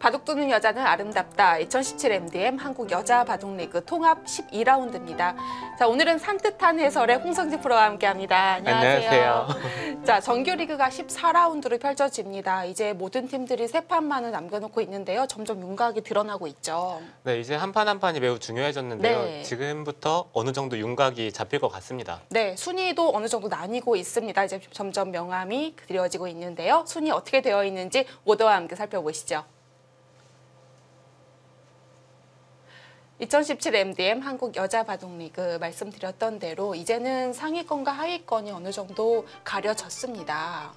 바둑 두는 여자는 아름답다. 2017 MDM 한국 여자 바둑리그 통합 12라운드입니다. 자, 오늘은 산뜻한 해설의 홍성지 프로와 함께합니다. 안녕하세요. 자, 정규리그가 14라운드로 펼쳐집니다. 이제 모든 팀들이 세 판만을 남겨놓고 있는데요. 점점 윤곽이 드러나고 있죠. 네, 이제 한 판 한 판이 매우 중요해졌는데요. 네. 지금부터 어느 정도 윤곽이 잡힐 것 같습니다. 네, 순위도 어느 정도 나뉘고 있습니다. 이제 점점 명암이 그려지고 있는데요. 순위 어떻게 되어 있는지 오더와 함께 살펴보시죠. 2017 MDM 한국 여자 바둑리그 말씀드렸던 대로 이제는 상위권과 하위권이 어느 정도 가려졌습니다.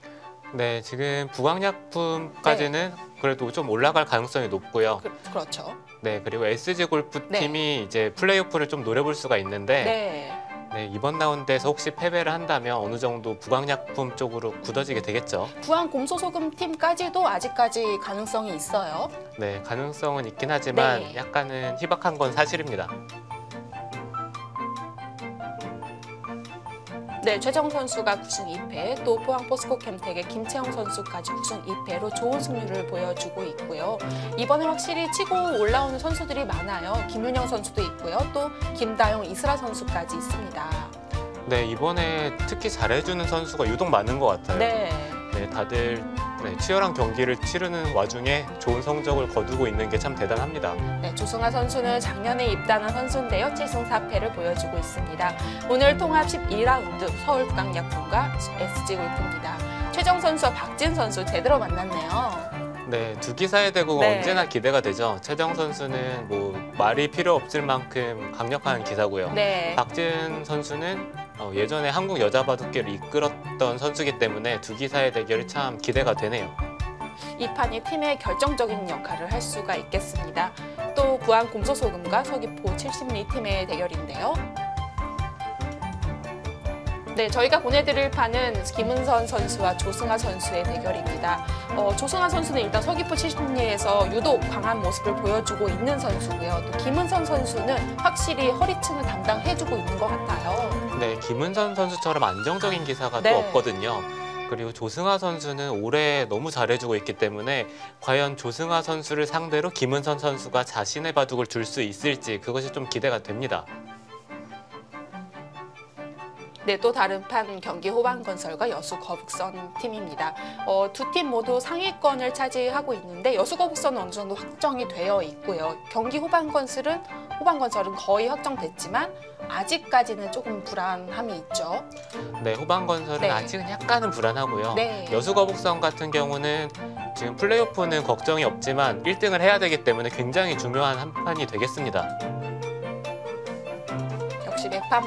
네, 지금 부강약품까지는 그래도 좀 올라갈 가능성이 높고요. 그렇죠. 네, 그리고 SG 골프팀이 이제 플레이오프를 좀 노려볼 수가 있는데 네, 이번 라운드에서 혹시 패배를 한다면 어느 정도 부강약품 쪽으로 굳어지게 되겠죠. 부안 곰소소금 팀까지도 아직까지 가능성이 있어요. 네, 가능성은 있긴 하지만 약간은 희박한 건 사실입니다. 네, 최정 선수가 9승 2패, 또 포항 포스코 캠텍의 김채영 선수까지 9승 2패로 좋은 승률을 보여주고 있고요. 이번에 확실히 치고 올라오는 선수들이 많아요. 김윤영 선수도 있고요. 또 김다영, 이슬아 선수까지 있습니다. 네, 이번에 특히 잘해주는 선수가 유독 많은 것 같아요. 네, 다들 치열한 경기를 치르는 와중에 좋은 성적을 거두고 있는 게 참 대단합니다. 네, 조승아 선수는 작년에 입단한 선수인데요. 7승 4패를 보여주고 있습니다. 오늘 통합 12라운드 서울부강약품과 SG 골프입니다. 최정 선수와 박진 선수 제대로 만났네요. 네, 두 기사의 대구가 언제나 기대가 되죠. 최정 선수는 뭐 말이 필요 없을 만큼 강력한 기사고요. 박진 선수는 예전에 한국 여자 바둑계를 이끌었던 선수이기 때문에 두 기사의 대결이 참 기대가 되네요. 이 판이 팀의 결정적인 역할을 할 수가 있겠습니다. 또 부안 곰소소금과 서귀포 70리 팀의 대결인데요. 네, 저희가 보내드릴 판은 김은선 선수와 조승아 선수의 대결입니다. 조승아 선수는 일단 서귀포 70리에서 유독 강한 모습을 보여주고 있는 선수고요. 또 김은선 선수는 확실히 허리층을 담당해주고 있는 것 같아요. 네, 김은선 선수처럼 안정적인 기사가 또 없거든요. 그리고 조승아 선수는 올해 너무 잘해주고 있기 때문에 과연 조승아 선수를 상대로 김은선 선수가 자신의 바둑을 줄 수 있을지 그것이 좀 기대가 됩니다. 네, 또 다른 판 경기 호반건설과 여수거북선 팀입니다. 두 팀 모두 상위권을 차지하고 있는데 여수거북선은 어느 정도 확정이 되어 있고요. 경기 호반건설은 거의 확정됐지만 아직까지는 조금 불안함이 있죠. 네, 호반건설은 아직은 약간은 불안하고요. 네. 여수거북선 같은 경우는 지금 플레이오프는 걱정이 없지만 1등을 해야 되기 때문에 굉장히 중요한 한 판이 되겠습니다.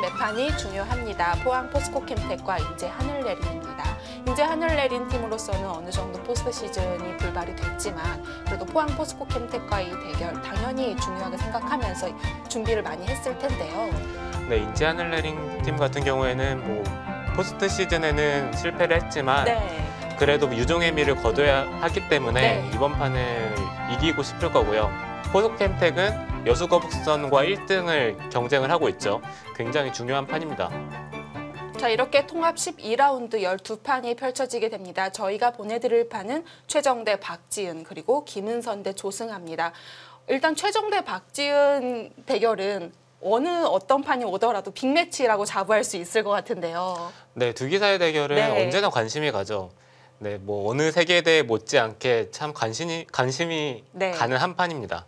매판이 중요합니다. 포항 포스코 캠텍과 인제 하늘내린입니다. 인제 하늘내린 팀으로서는 어느 정도 포스트 시즌이 불발이 됐지만 그래도 포항 포스코 캠텍과의 대결 당연히 중요하게 생각하면서 준비를 많이 했을 텐데요. 네, 인제 하늘내린 팀 같은 경우에는 뭐 포스트 시즌에는 실패를 했지만 그래도 유종의 미를 거둬야 하기 때문에 이번 판을 이기고 싶을 거고요. 포스코 캠텍은 여수거북선과 1등을 경쟁을 하고 있죠. 굉장히 중요한 판입니다. 자, 이렇게 통합 12라운드 12판이 펼쳐지게 됩니다. 저희가 보내드릴 판은 최정 대 박지은 그리고 김은선 대 조승아입니다. 일단 최정 대 박지은 대결은 어떤 판이 오더라도 빅매치라고 자부할 수 있을 것 같은데요. 네, 두 기사의 대결은 언제나 관심이 가죠. 네, 뭐 어느 세계대회 못지않게 참 관심이 가는 한 판입니다.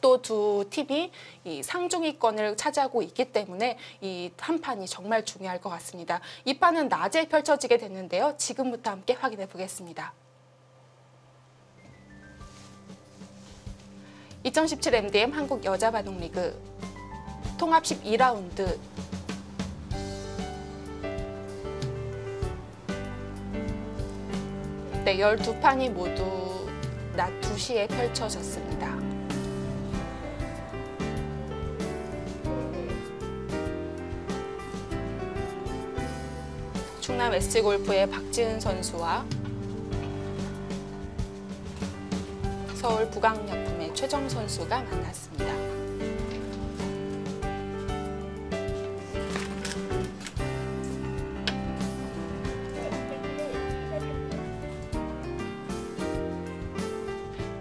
또 두 팀이 이 상중위권을 차지하고 있기 때문에 이 한 판이 정말 중요할 것 같습니다. 이 판은 낮에 펼쳐지게 됐는데요. 지금부터 함께 확인해 보겠습니다. 2017 MDM 한국 여자 바둑리그 통합 12라운드 네, 12판이 모두 낮 2시에 펼쳐졌습니다. 충남 SG골프의 박지은 선수와 서울 부강약품의 최정 선수가 만났습니다.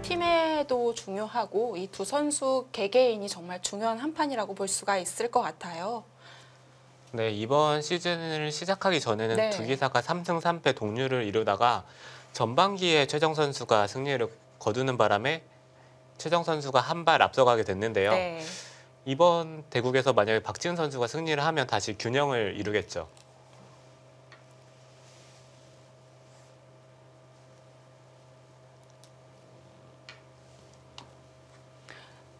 팀에도 중요하고 이 두 선수 개개인이 정말 중요한 한 판이라고 볼 수가 있을 것 같아요. 네, 이번 시즌을 시작하기 전에는 네. 두 기사가 3승 3패 동률을 이루다가 전반기에 최정 선수가 승리를 거두는 바람에 최정 선수가 한 발 앞서가게 됐는데요. 네. 이번 대국에서 만약에 박지은 선수가 승리를 하면 다시 균형을 이루겠죠.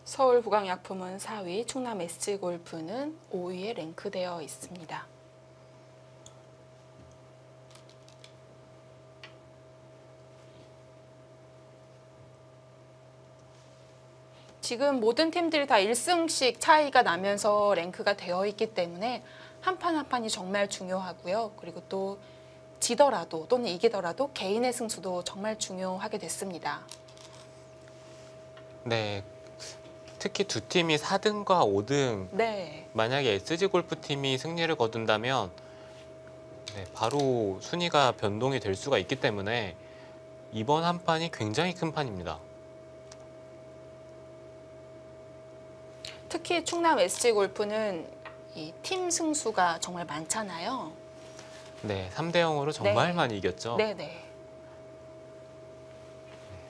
서울부강약품은 4위, 충남 SG골프는 5위에 랭크되어 있습니다. 지금 모든 팀들이 다 1승씩 차이가 나면서 랭크가 되어 있기 때문에 한 판 한 판이 정말 중요하고요. 그리고 또 지더라도 또는 이기더라도 개인의 승수도 정말 중요하게 됐습니다. 네, 특히 두 팀이 4등과 5등, 네. 만약에 SG골프팀이 승리를 거둔다면 네, 바로 순위가 변동이 될 수가 있기 때문에 이번 한 판이 굉장히 큰 판입니다. 특히 충남 SG골프는 이 팀 승수가 정말 많잖아요. 네, 3대 0으로 정말 네. 많이 이겼죠. 네네.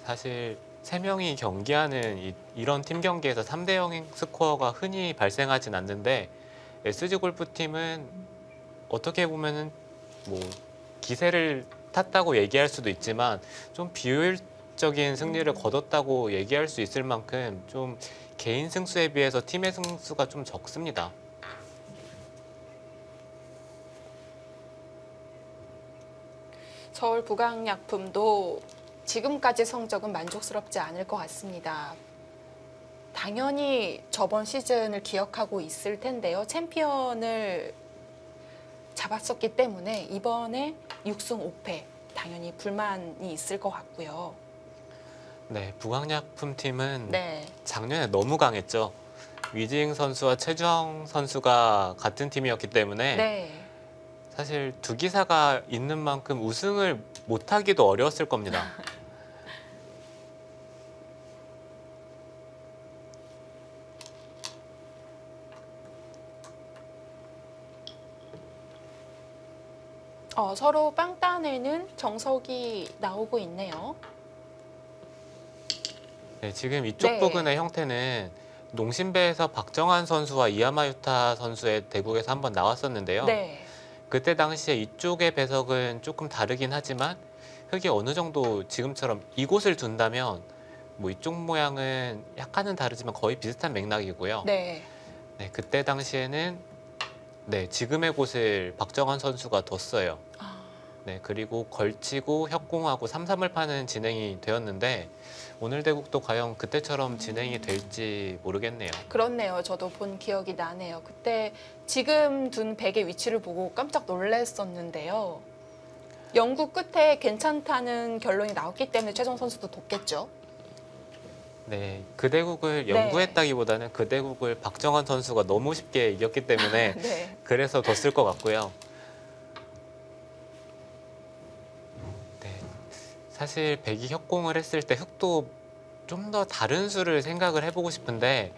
사실 3명이 경기하는 이런 팀 경기에서 3대 0 스코어가 흔히 발생하진 않는데 SG골프팀은 어떻게 보면은 뭐 기세를 탔다고 얘기할 수도 있지만 좀 비효율적인 승리를 거뒀다고 얘기할 수 있을 만큼 좀 개인 승수에 비해서 팀의 승수가 좀 적습니다. 서울부강약품도 지금까지 성적은 만족스럽지 않을 것 같습니다. 당연히 저번 시즌을 기억하고 있을 텐데요. 챔피언을 잡았었기 때문에 이번에 6승 5패 당연히 불만이 있을 것 같고요. 네, 부강약품팀은 네. 작년에 너무 강했죠. 위징 선수와 최주영 선수가 같은 팀이었기 때문에 네. 사실 두 기사가 있는 만큼 우승을 못하기도 어려웠을 겁니다. 서로 빵단에는 정석이 나오고 있네요. 네, 지금 이쪽 네. 부근의 형태는 농심배에서 박정환 선수와 이야마 유타 선수의 대국에서 한번 나왔었는데요. 네. 그때 당시에 이쪽의 배석은 조금 다르긴 하지만 흙이 어느 정도 지금처럼 이곳을 둔다면 뭐 이쪽 모양은 약간은 다르지만 거의 비슷한 맥락이고요. 네. 네, 그때 당시에는 네, 지금의 곳을 박정환 선수가 뒀어요. 네, 그리고 걸치고 협공하고 3-3을 파는 진행이 되었는데 오늘 대국도 과연 그때처럼 진행이 될지 모르겠네요. 그렇네요. 저도 본 기억이 나네요. 그때 지금 둔 백의 위치를 보고 깜짝 놀랐었는데요. 연구 끝에 괜찮다는 결론이 나왔기 때문에 최정 선수도 뒀겠죠. 네, 그 대국을 연구했다기보다는 그 대국을 박정환 선수가 너무 쉽게 이겼기 때문에 네. 그래서 뒀을 것 같고요. 네, 사실 백이 협공을 했을 때 흙도 좀 더 다른 수를 생각을 해보고 싶은데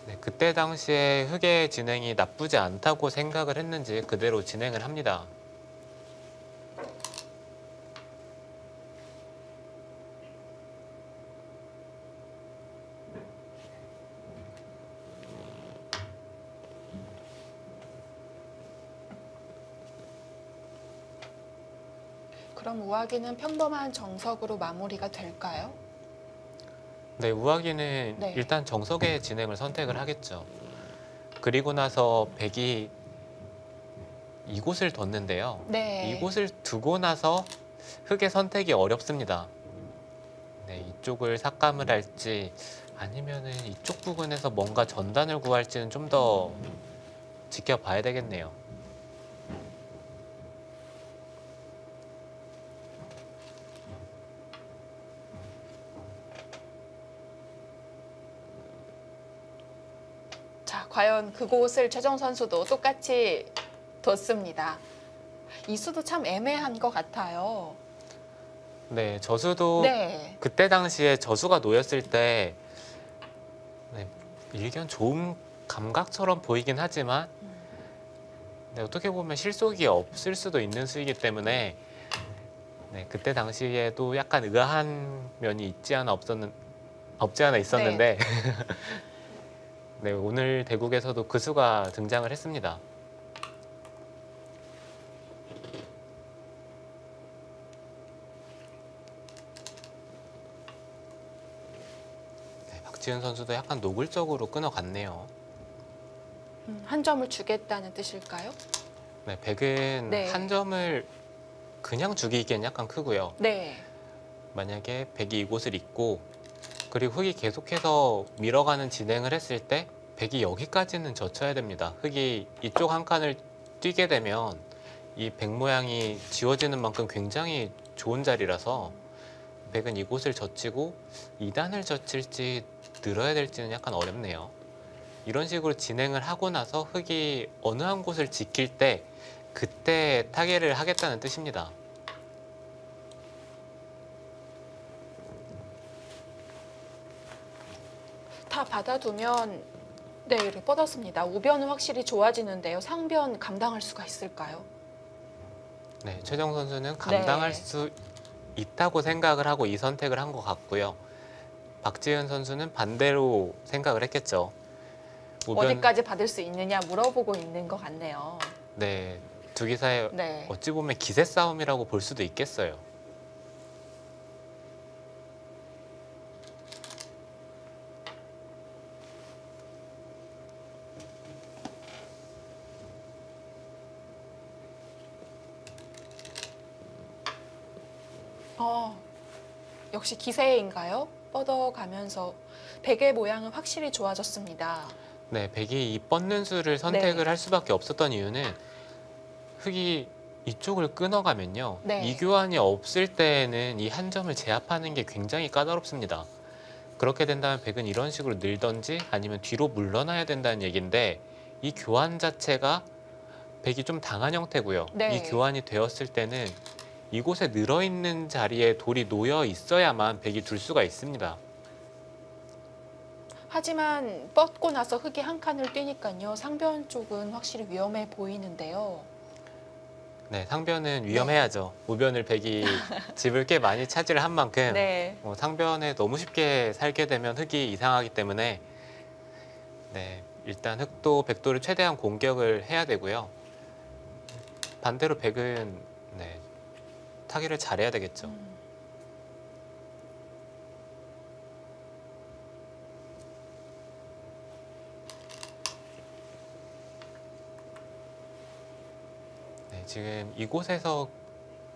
네, 그때 당시에 흙의 진행이 나쁘지 않다고 생각을 했는지 그대로 진행을 합니다. 그럼 우아기는 평범한 정석으로 마무리가 될까요? 네, 우아기는 네. 일단 정석의 진행을 선택을 하겠죠. 그리고 나서 백이 이곳을 뒀는데요. 네. 이곳을 두고 나서 흙의 선택이 어렵습니다. 네, 이쪽을 삭감을 할지 아니면은 이쪽 부분에서 뭔가 전단을 구할지는 좀 더 지켜봐야 되겠네요. 자, 과연 그곳을 최정 선수도 똑같이 뒀습니다. 이 수도 참 애매한 것 같아요. 네, 저수도 네. 그때 당시에 저수가 놓였을 때 네, 일견 좋은 감각처럼 보이긴 하지만 네, 어떻게 보면 실속이 없을 수도 있는 수이기 때문에 네, 그때 당시에도 약간 의아한 면이 없지 않아 있었는데 네, 오늘 대국에서도 그 수가 등장을 했습니다. 네, 박지은 선수도 약간 노골적으로 끊어갔네요. 한 점을 주겠다는 뜻일까요? 네, 백은 네. 한 점을 그냥 주기에는 약간 크고요. 네. 만약에 백이 이곳을 잇고 그리고 흑이 계속해서 밀어가는 진행을 했을 때 백이 여기까지는 젖혀야 됩니다. 흑이 이쪽 한 칸을 뛰게 되면 이 백 모양이 지워지는 만큼 굉장히 좋은 자리라서 백은 이곳을 젖히고 2단을 젖힐지 늘어야 될지는 약간 어렵네요. 이런 식으로 진행을 하고 나서 흑이 어느 한 곳을 지킬 때 그때 타개를 하겠다는 뜻입니다. 다 받아두면 네, 이렇게 뻗었습니다. 우변은 확실히 좋아지는데요. 상변 감당할 수가 있을까요? 네, 최정 선수는 감당할 네. 수 있다고 생각을 하고 이 선택을 한 것 같고요. 박지은 선수는 반대로 생각을 했겠죠. 어디까지 받을 수 있느냐 물어보고 있는 것 같네요. 네, 두 기사의 네. 어찌 보면 기세 싸움이라고 볼 수도 있겠어요. 역시 기세인가요? 뻗어가면서 백의 모양은 확실히 좋아졌습니다. 네, 백이 이 뻗는 수를 선택을 네. 할 수밖에 없었던 이유는 흑이 이쪽을 끊어가면요. 네. 이 교환이 없을 때에는 이 한 점을 제압하는 게 굉장히 까다롭습니다. 그렇게 된다면 백은 이런 식으로 늘던지 아니면 뒤로 물러나야 된다는 얘기인데 이 교환 자체가 백이 좀 당한 형태고요. 네. 이 교환이 되었을 때는 이곳에 늘어있는 자리에 돌이 놓여 있어야만 백이 둘 수가 있습니다. 하지만 뻗고 나서 흑이 한 칸을 뛰니까요. 상변 쪽은 확실히 위험해 보이는데요. 네, 상변은 위험해야죠. 우변을 백이 집을 꽤 많이 차지를 한 만큼 네. 상변에 너무 쉽게 살게 되면 흑이 이상하기 때문에 네, 일단 흑도 백도를 최대한 공격을 해야 되고요. 반대로 백은 네, 타기를 잘해야 되겠죠. 네, 지금 이곳에서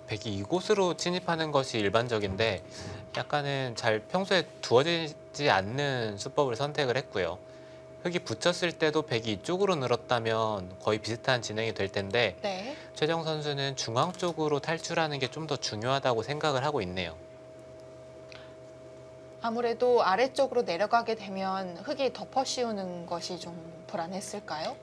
백이 이곳으로 침입하는 것이 일반적인데 약간은 잘 평소에 두어지지 않는 수법을 선택을 했고요. 흑이 붙였을 때도 백이 이쪽으로 늘었다면 거의 비슷한 진행이 될 텐데 네. 최정 선수는 중앙 쪽으로 탈출하는 게 좀 더 중요하다고 생각을 하고 있네요. 아무래도 아래쪽으로 내려가게 되면 흑이 덮어 씌우는 것이 좀 불안했을까요?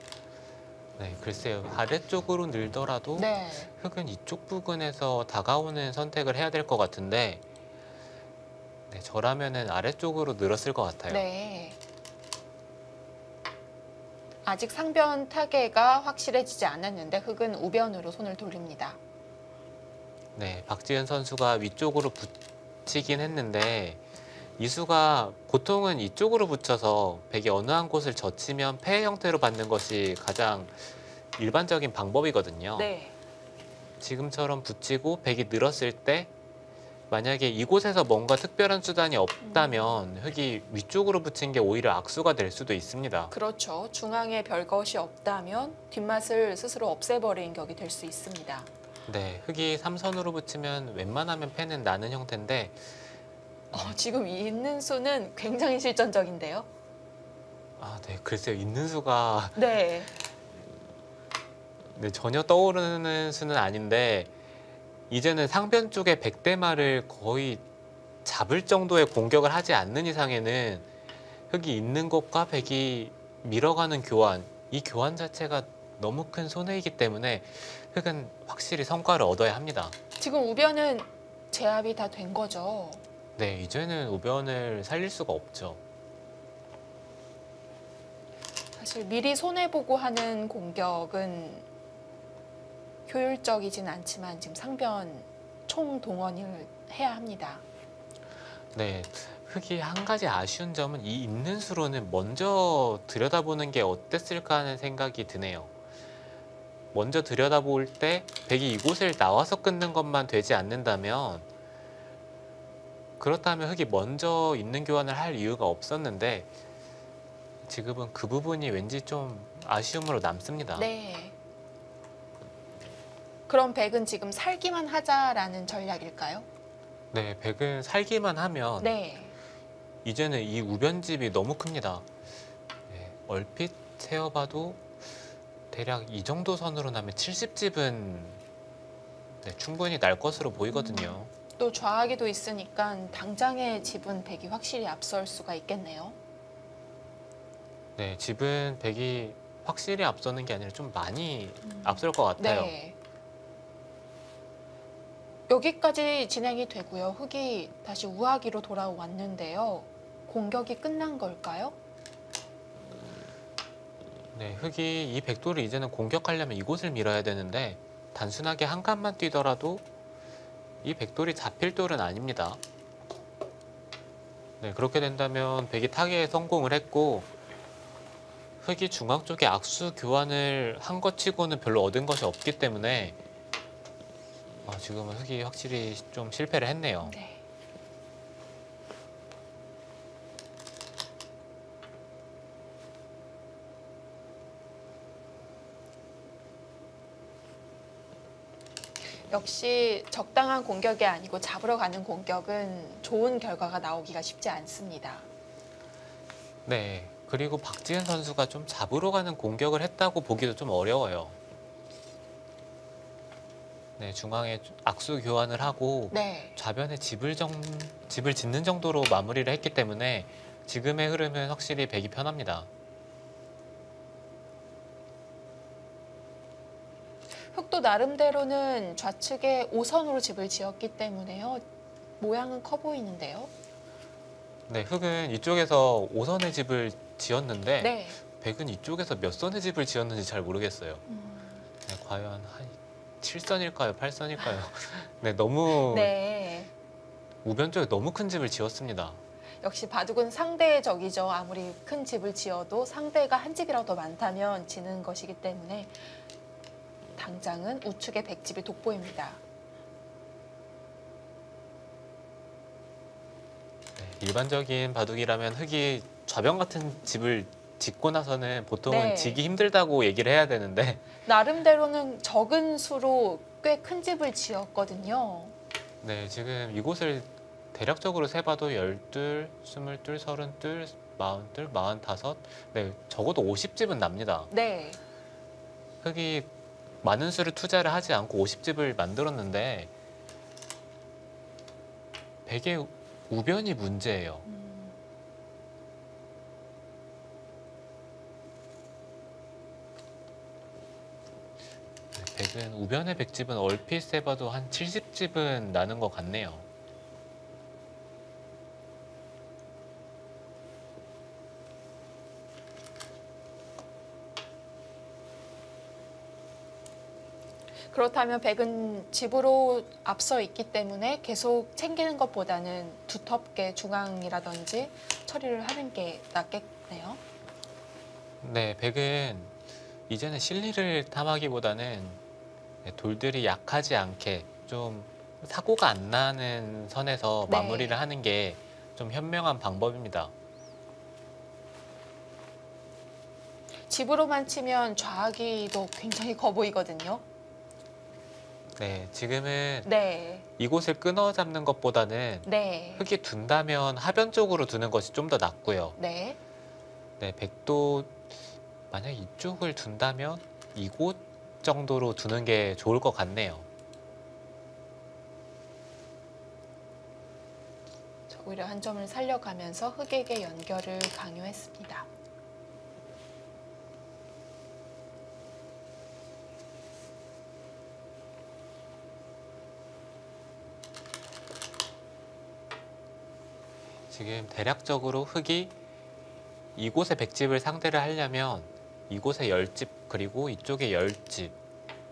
네, 글쎄요. 아래쪽으로 늘더라도 네. 흑은 이쪽 부근에서 다가오는 선택을 해야 될 것 같은데 네, 저라면은 아래쪽으로 늘었을 것 같아요. 네. 아직 상변 타개가 확실해지지 않았는데 흑은 우변으로 손을 돌립니다. 네, 박지은 선수가 위쪽으로 붙이긴 했는데 이 수가 보통은 이쪽으로 붙여서 백이 어느 한 곳을 젖히면 패 형태로 받는 것이 가장 일반적인 방법이거든요. 네. 지금처럼 붙이고 백이 늘었을 때 만약에 이곳에서 뭔가 특별한 수단이 없다면 흑이 위쪽으로 붙인 게 오히려 악수가 될 수도 있습니다. 그렇죠. 중앙에 별것이 없다면 뒷맛을 스스로 없애버린 격이 될 수 있습니다. 네, 흑이 삼선으로 붙이면 웬만하면 패는 나는 형태인데 지금 있는 수는 굉장히 실전적인데요. 아, 네, 글쎄요. 있는 수가 네. 네, 전혀 떠오르는 수는 아닌데 이제는 상변 쪽에 백대마를 거의 잡을 정도의 공격을 하지 않는 이상에는 흑이 있는 것과 백이 밀어가는 교환, 이 교환 자체가 너무 큰 손해이기 때문에 흑은 확실히 성과를 얻어야 합니다. 지금 우변은 제압이 다 된 거죠. 네, 이제는 우변을 살릴 수가 없죠. 사실 미리 손해보고 하는 공격은 효율적이진 않지만 지금 상변 총동원을 해야 합니다. 네, 흑이 한 가지 아쉬운 점은 이 있는 수로는 먼저 들여다보는 게 어땠을까 하는 생각이 드네요. 먼저 들여다볼 때 백이 이곳을 나와서 끊는 것만 되지 않는다면, 그렇다면 흑이 먼저 있는 교환을 할 이유가 없었는데 지금은 그 부분이 왠지 좀 아쉬움으로 남습니다. 네. 그럼 백은 지금 살기만 하자라는 전략일까요? 네, 백은 살기만 하면 네. 이제는 이 우변집이 너무 큽니다. 네, 얼핏 세어봐도 대략 이 정도 선으로 나면 70집은 충분히 날 것으로 보이거든요. 또 좌악이도 있으니까 당장의 집은 백이 확실히 앞설 수가 있겠네요. 네, 집은 백이 확실히 앞서는 게 아니라 좀 많이 앞설 것 같아요. 네. 여기까지 진행이 되고요. 흑이 다시 우하기로 돌아왔는데요. 공격이 끝난 걸까요? 네, 흑이 이 백도를 이제는 공격하려면 이곳을 밀어야 되는데 단순하게 한 칸만 뛰더라도 이 백돌이 잡힐 돌은 아닙니다. 네, 그렇게 된다면 백이 타개에 성공을 했고 흑이 중앙 쪽에 악수 교환을 한 것 치고는 별로 얻은 것이 없기 때문에 지금은 흑이 확실히 좀 실패를 했네요. 네. 역시 적당한 공격이 아니고 잡으러 가는 공격은 좋은 결과가 나오기가 쉽지 않습니다. 네, 그리고 박지은 선수가 좀 잡으러 가는 공격을 했다고 보기도 좀 어려워요. 네, 중앙에 악수 교환을 하고 네. 좌변에 집을 짓는 정도로 마무리를 했기 때문에 지금의 흐름은 확실히 백이 편합니다. 흑도 나름대로는 좌측에 5선으로 집을 지었기 때문에요. 모양은 커 보이는데요. 네, 흑은 이쪽에서 5선의 집을 지었는데 네. 백은 이쪽에서 몇 선의 집을 지었는지 잘 모르겠어요. 네, 과연 한 7선일까요? 8선일까요? 네, 너무 네. 우변 쪽에 너무 큰 집을 지었습니다. 역시 바둑은 상대의 적이죠. 아무리 큰 집을 지어도 상대가 한 집이라도 더 많다면 지는 것이기 때문에 당장은 우측의 백집이 돋보입니다. 네, 일반적인 바둑이라면 흑이 좌변 같은 집을 짓고 나서는 보통은 네. 지기 힘들다고 얘기를 해야 되는데 나름대로는 적은 수로 꽤 큰 집을 지었거든요. 네, 지금 이곳을 대략적으로 세봐도 12, 22, 32, 42, 45 네, 적어도 50집은 납니다. 네. 흑이 많은 수를 투자를 하지 않고 50집을 만들었는데 백의 우변이 문제예요. 백은 우변의 백집은 얼핏 세봐도 한 70집은 나는 것 같네요. 그렇다면 백은 집으로 앞서 있기 때문에 계속 챙기는 것보다는 두텁게 중앙이라든지 처리를 하는 게 낫겠네요. 네, 백은 이제는 실리를 탐하기보다는 돌들이 약하지 않게 좀 사고가 안 나는 선에서 네. 마무리를 하는 게 좀 현명한 방법입니다. 집으로만 치면 좌악이도 굉장히 커 보이거든요. 네, 지금은 네. 이곳을 끊어 잡는 것보다는 네. 흑이 둔다면 하변 쪽으로 두는 것이 좀 더 낫고요. 네. 네, 백도 만약 이쪽을 둔다면 이곳 정도로 두는 게 좋을 것 같네요. 오히려 한 점을 살려가면서 흑에게 연결을 강요했습니다. 지금 대략적으로 흙이 이곳의 백집을 상대를 하려면 이곳에 10집 그리고 이쪽에 10집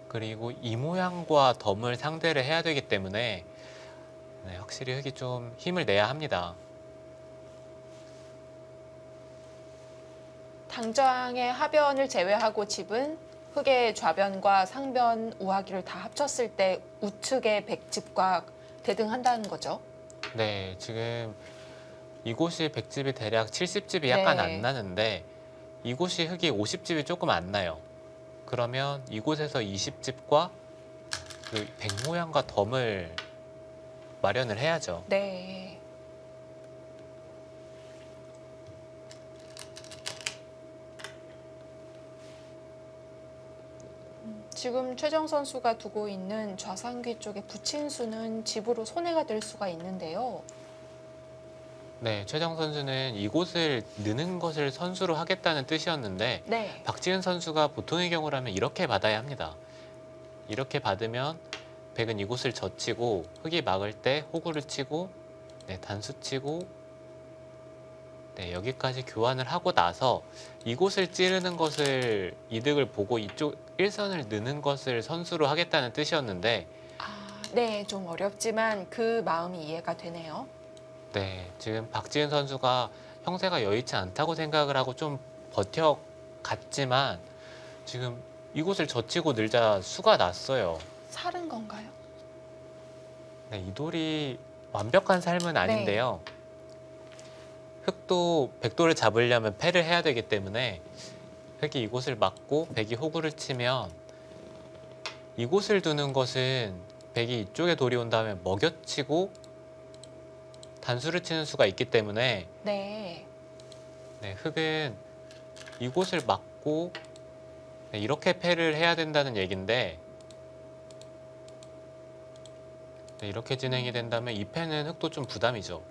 그리고 이 모양과 덤을 상대를 해야 되기 때문에 네, 확실히 흙이 좀 힘을 내야 합니다. 당장의 하변을 제외하고 집은 흙의 좌변과 상변 우하기를 다 합쳤을 때 우측의 백집과 대등한다는 거죠. 네, 지금 이곳이 백집이 대략 70집이 약간 네. 안 나는데 이곳이 흙이 50집이 조금 안 나요. 그러면 이곳에서 20집과 그 백 모양과 덤을 마련을 해야죠. 네. 지금 최정 선수가 두고 있는 좌상귀 쪽에 붙인 수는 집으로 손해가 될 수가 있는데요. 네, 최정 선수는 이곳을 느는 것을 선수로 하겠다는 뜻이었는데 네. 박지은 선수가 보통의 경우라면 이렇게 받아야 합니다. 이렇게 받으면 백은 이곳을 젖히고 흙이 막을 때 호구를 치고 네, 단수 치고 네, 여기까지 교환을 하고 나서 이곳을 찌르는 것을 이득을 보고 이쪽 일선을 느는 것을 선수로 하겠다는 뜻이었는데 네, 좀 어렵지만 그 마음이 이해가 되네요. 네, 지금 박지은 선수가 형세가 여의치 않다고 생각을 하고 좀 버텨갔지만 지금 이곳을 젖히고 늘자 수가 났어요. 살은 건가요? 네, 이 돌이 완벽한 삶은 아닌데요. 흙도 백돌을 잡으려면 패를 해야 되기 때문에 흙이 이곳을 막고 백이 호구를 치면 이곳을 두는 것은 백이 이쪽에 돌이 온 다음에 먹여치고 단수를 치는 수가 있기 때문에 네. 네, 흙은 이곳을 막고 네, 이렇게 패를 해야 된다는 얘기인데 네, 이렇게 진행이 된다면 이 패는 흙도 좀 부담이죠.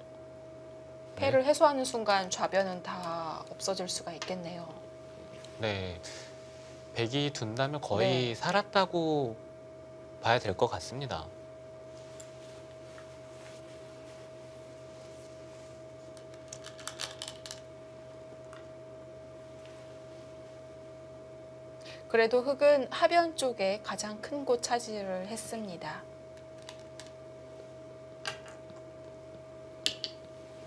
패를 해소하는 순간 좌변은 다 없어질 수가 있겠네요. 네, 백이 둔다면 거의 살았다고 봐야 될 것 같습니다. 그래도 흙은 하변 쪽에 가장 큰 곳 차지를 했습니다.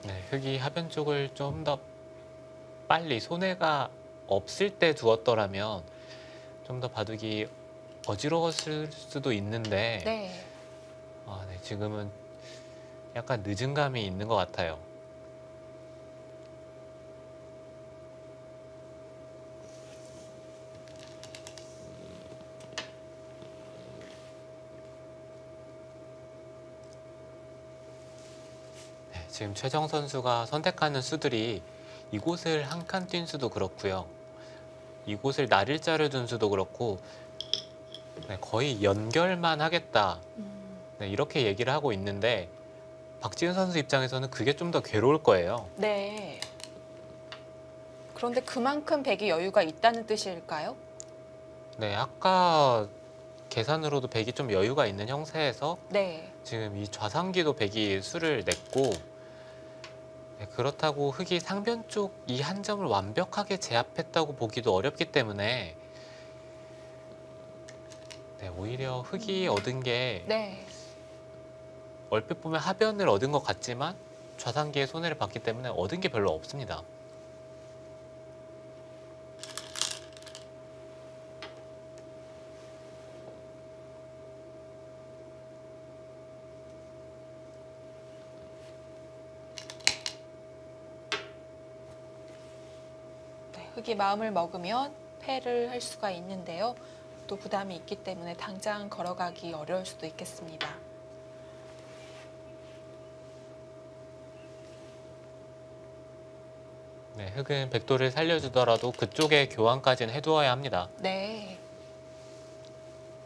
네, 흙이 하변 쪽을 좀 더 빨리 손해가 없을 때 두었더라면 좀 더 바둑이 어지러웠을 수도 있는데 네. 네, 지금은 약간 늦은 감이 있는 것 같아요. 네, 지금 최정 선수가 선택하는 수들이 이곳을 한 칸 뛴 수도 그렇고요. 이곳을 날일자를 둔 수도 그렇고 네, 거의 연결만 하겠다. 네, 이렇게 얘기를 하고 있는데 박지은 선수 입장에서는 그게 좀 더 괴로울 거예요. 네. 그런데 그만큼 백이 여유가 있다는 뜻일까요? 네, 아까 계산으로도 백이 좀 여유가 있는 형세에서 네. 지금 이 좌상기도 백이 수를 냈고 네, 그렇다고 흙이 상변 쪽 이 한 점을 완벽하게 제압했다고 보기도 어렵기 때문에 네, 오히려 흙이 얻은 게 네. 얼핏 보면 하변을 얻은 것 같지만 좌상기의 손해를 봤기 때문에 얻은 게 별로 없습니다. 네. 흙이 마음을 먹으면 패를 할 수가 있는데요. 또 부담이 있기 때문에 당장 걸어가기 어려울 수도 있겠습니다. 네, 흙은 백돌을 살려주더라도 그쪽에 교환까지는 해두어야 합니다. 네.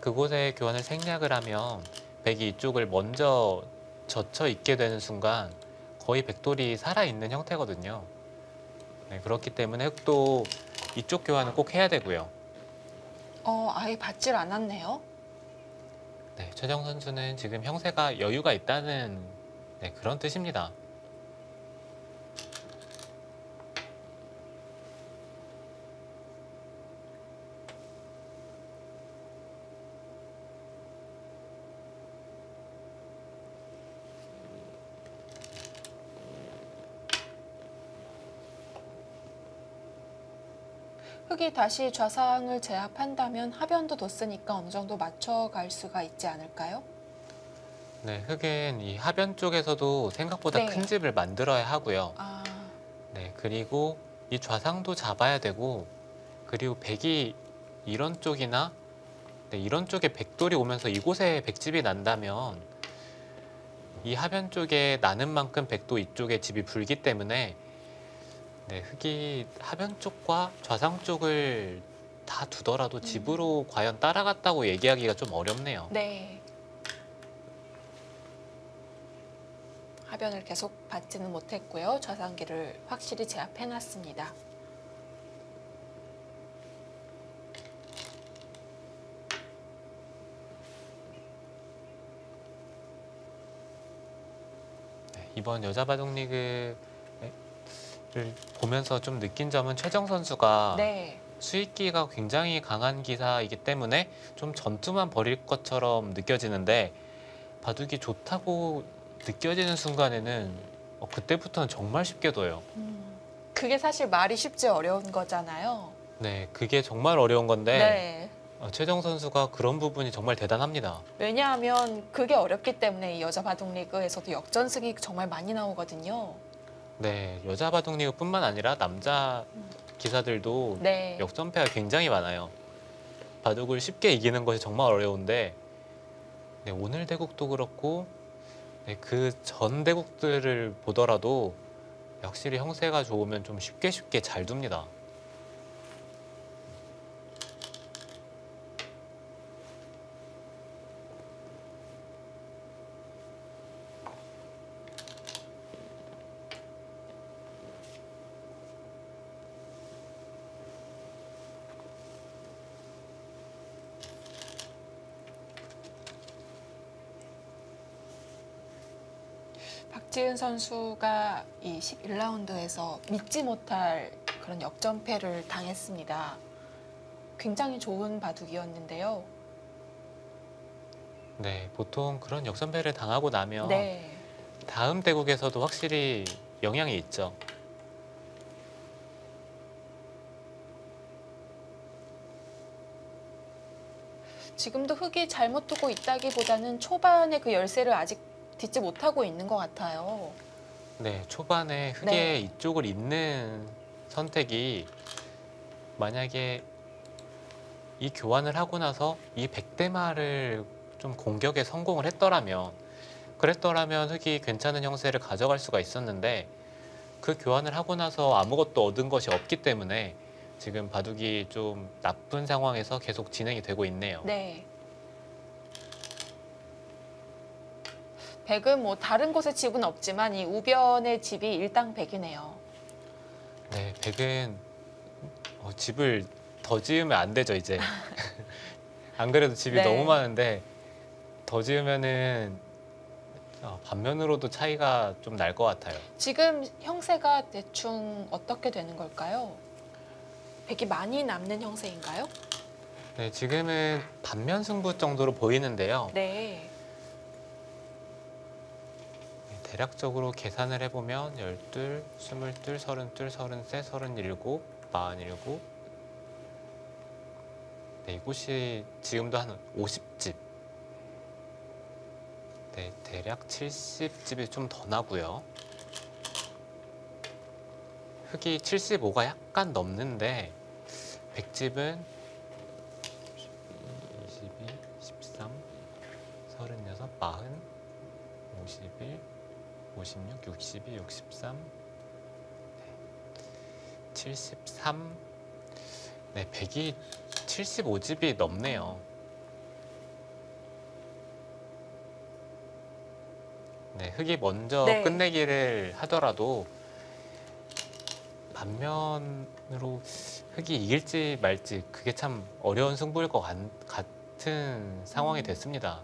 그곳에 교환을 생략을 하면 백이 이쪽을 먼저 젖혀 있게 되는 순간 거의 백돌이 살아있는 형태거든요. 네, 그렇기 때문에 흙도 이쪽 교환은 꼭 해야 되고요. 아예 받질 않았네요. 네, 최정 선수는 지금 형세가 여유가 있다는 네, 그런 뜻입니다. 흙이 다시 좌상을 제압한다면 하변도 뒀으니까 어느 정도 맞춰갈 수가 있지 않을까요? 네, 흙은 이 하변 쪽에서도 생각보다 네. 큰 집을 만들어야 하고요. 아, 네, 그리고 이 좌상도 잡아야 되고, 그리고 백이 이런 쪽이나 네, 이런 쪽에 백돌이 오면서 이곳에 백집이 난다면 이 하변 쪽에 나는 만큼 백도 이쪽에 집이 불기 때문에 네, 흙이 하변 쪽과 좌상 쪽을 다 두더라도 집으로 과연 따라갔다고 얘기하기가 좀 어렵네요. 네. 하변을 계속 받지는 못했고요. 좌상기를 확실히 제압해놨습니다. 네, 이번 여자바둑리그를 보면서 좀 느낀 점은 최정 선수가 네. 수익기가 굉장히 강한 기사이기 때문에 좀 전투만 벌일 것처럼 느껴지는데 바둑이 좋다고 느껴지는 순간에는 그때부터는 정말 쉽게 둬요. 그게 사실 말이 쉽지 어려운 거잖아요. 네, 그게 정말 어려운 건데 네. 최정 선수가 그런 부분이 정말 대단합니다. 왜냐하면 그게 어렵기 때문에 이 여자 바둑 리그에서도 역전승이 정말 많이 나오거든요. 네, 여자 바둑리그뿐만 아니라 남자 기사들도 네. 역전패가 굉장히 많아요. 바둑을 쉽게 이기는 것이 정말 어려운데 네, 오늘 대국도 그렇고 네, 그 전 대국들을 보더라도 확실히 형세가 좋으면 좀 쉽게 잘 둡니다. 박지은 선수가 이 11라운드에서 믿지 못할 그런 역전패를 당했습니다. 굉장히 좋은 바둑이었는데요. 네, 보통 그런 역전패를 당하고 나면 네. 다음 대국에서도 확실히 영향이 있죠. 지금도 흙이 잘못 두고 있다기보다는 초반에 그 열세를 아직 딛지 못하고 있는 것 같아요. 네, 초반에 흙의 네. 이쪽을 잇는 선택이 만약에 이 교환을 하고 나서 이 백대마를 좀 공격에 성공을 그랬더라면 흙이 괜찮은 형세를 가져갈 수가 있었는데 그 교환을 하고 나서 아무것도 얻은 것이 없기 때문에 지금 바둑이 좀 나쁜 상황에서 계속 진행이 되고 있네요. 네. 백은 뭐 다른 곳에 집은 없지만 이 우변의 집이 일당백이네요. 네, 백은 집을 더 지으면 안 되죠, 이제. 안 그래도 집이 네. 너무 많은데 더 지으면은 반면으로도 차이가 좀 날 것 같아요. 지금 형세가 대충 어떻게 되는 걸까요? 백이 많이 남는 형세인가요? 네, 지금은 반면 승부 정도로 보이는데요. 네. 대략적으로 계산을 해보면 12, 22, 32, 33, 37, 47 네, 이곳이 지금도 한 50집 네, 대략 70집이 좀 더 나고요. 흙이 75가 약간 넘는데 100집은 22, 13, 36, 40, 51, 56, 62, 63, 73, 네, 100이 75집이 넘네요. 네, 흙이 먼저 네. 끝내기를 하더라도 반면으로 흙이 이길지 말지 그게 참 어려운 승부일 것 같은 상황이 됐습니다.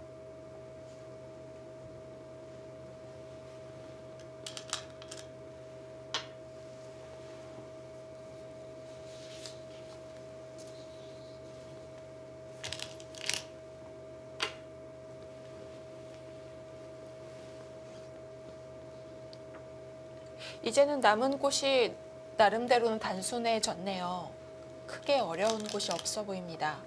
이제는 남은 곳이 나름대로는 단순해졌네요. 크게 어려운 곳이 없어 보입니다.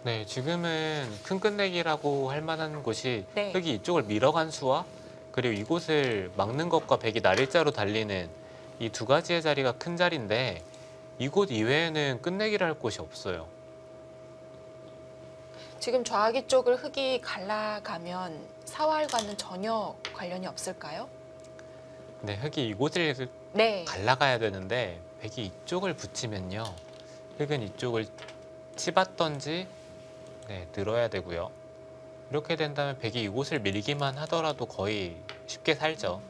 네, 지금은 큰 끝내기라고 할 만한 곳이 네. 흙이 이쪽을 밀어간 수와 그리고 이곳을 막는 것과 백이 날일자로 달리는 이 두 가지의 자리가 큰 자리인데 이곳 이외에는 끝내기를 할 곳이 없어요. 지금 좌악이 쪽을 흙이 갈라가면 사활과는 전혀 관련이 없을까요? 네, 흙이 이곳을 네. 갈라가야 되는데 백이 이쪽을 붙이면요. 흙은 이쪽을 치받던지 늘어야 되고요. 이렇게 된다면 백이 이곳을 밀기만 하더라도 거의 쉽게 살죠.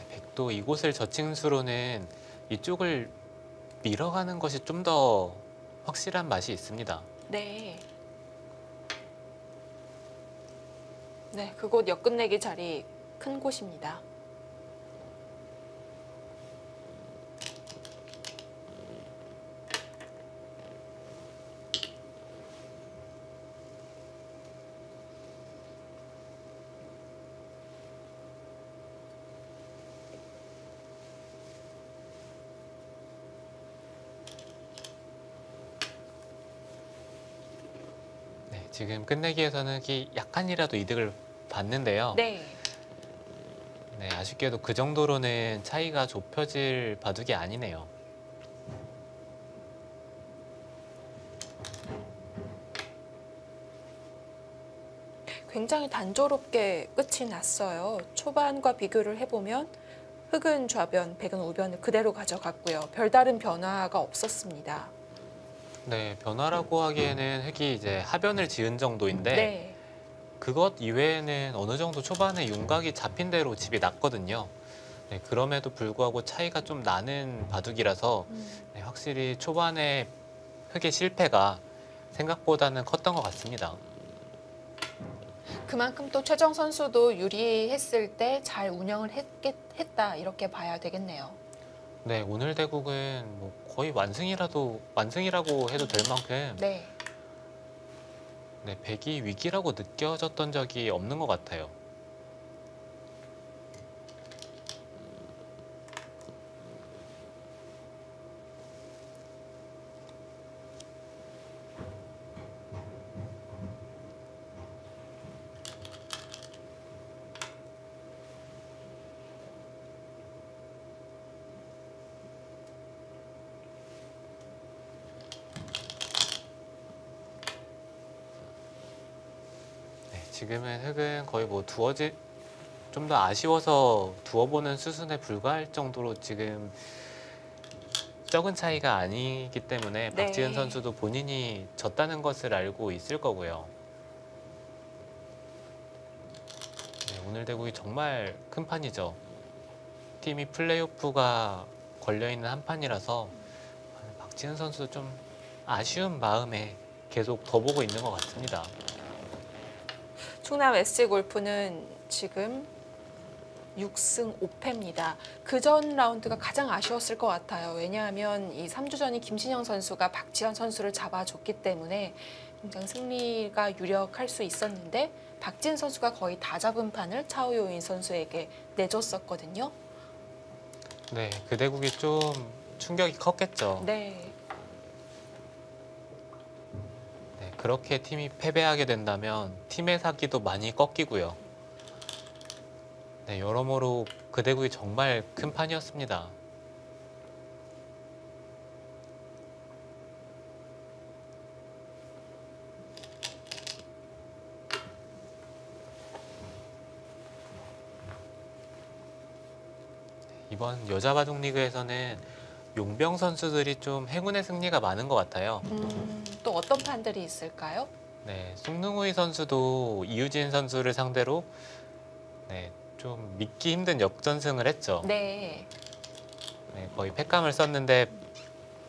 백도 이곳을 저칭수로는 이쪽을 밀어가는 것이 좀 더 확실한 맛이 있습니다. 네. 네, 그곳 역끝내기 자리 큰 곳입니다. 네, 지금 끝내기에서는 약간이라도 이득을 봤는데요. 네. 네, 아쉽게도 그 정도로는 차이가 좁혀질 바둑이 아니네요. 굉장히 단조롭게 끝이 났어요. 초반과 비교를 해보면 흙은 좌변, 백은 우변을 그대로 가져갔고요. 별다른 변화가 없었습니다. 네, 변화라고 하기에는 흙이 이제 하변을 지은 정도인데 네. 그것 이외에는 어느 정도 초반에 윤곽이 잡힌 대로 집이 났거든요. 네, 그럼에도 불구하고 차이가 좀 나는 바둑이라서 네, 확실히 초반에 흙의 실패가 생각보다는 컸던 것 같습니다. 그만큼 또 최정 선수도 유리했을 때 잘 운영을 했다 이렇게 봐야 되겠네요. 네, 오늘 대국은 뭐 거의 완승이라고 해도 될 만큼 네. 네, 백이 위기라고 느껴졌던 적이 없는 것 같아요. 지금은 흙은 거의 뭐 좀 더 아쉬워서 두어보는 수순에 불과할 정도로 지금 적은 차이가 아니기 때문에 네. 박지은 선수도 본인이 졌다는 것을 알고 있을 거고요. 네, 오늘 대국이 정말 큰 판이죠. 팀이 플레이오프가 걸려있는 한 판이라서 박지은 선수도 좀 아쉬운 마음에 계속 더 보고 있는 것 같습니다. 충남 SG골프는 지금 6승 5패입니다. 그전 라운드가 가장 아쉬웠을 것 같아요. 왜냐하면 이 3주전이 김신영 선수가 박지현 선수를 잡아줬기 때문에 굉장히 승리가 유력할 수 있었는데 박지은 선수가 거의 다 잡은 판을 차오요인 선수에게 내줬었거든요. 네, 그 대국이 좀 충격이 컸겠죠. 네. 네, 그렇게 팀이 패배하게 된다면 팀의 사기도 많이 꺾이고요. 네, 여러모로 그 대국이 정말 큰 판이었습니다. 이번 여자 바둑 리그에서는 용병 선수들이 좀 행운의 승리가 많은 것 같아요. 또 어떤 판들이 있을까요? 네, 송능우이 선수도 이유진 선수를 상대로 좀 믿기 힘든 역전승을 했죠. 네. 네, 거의 패감을 썼는데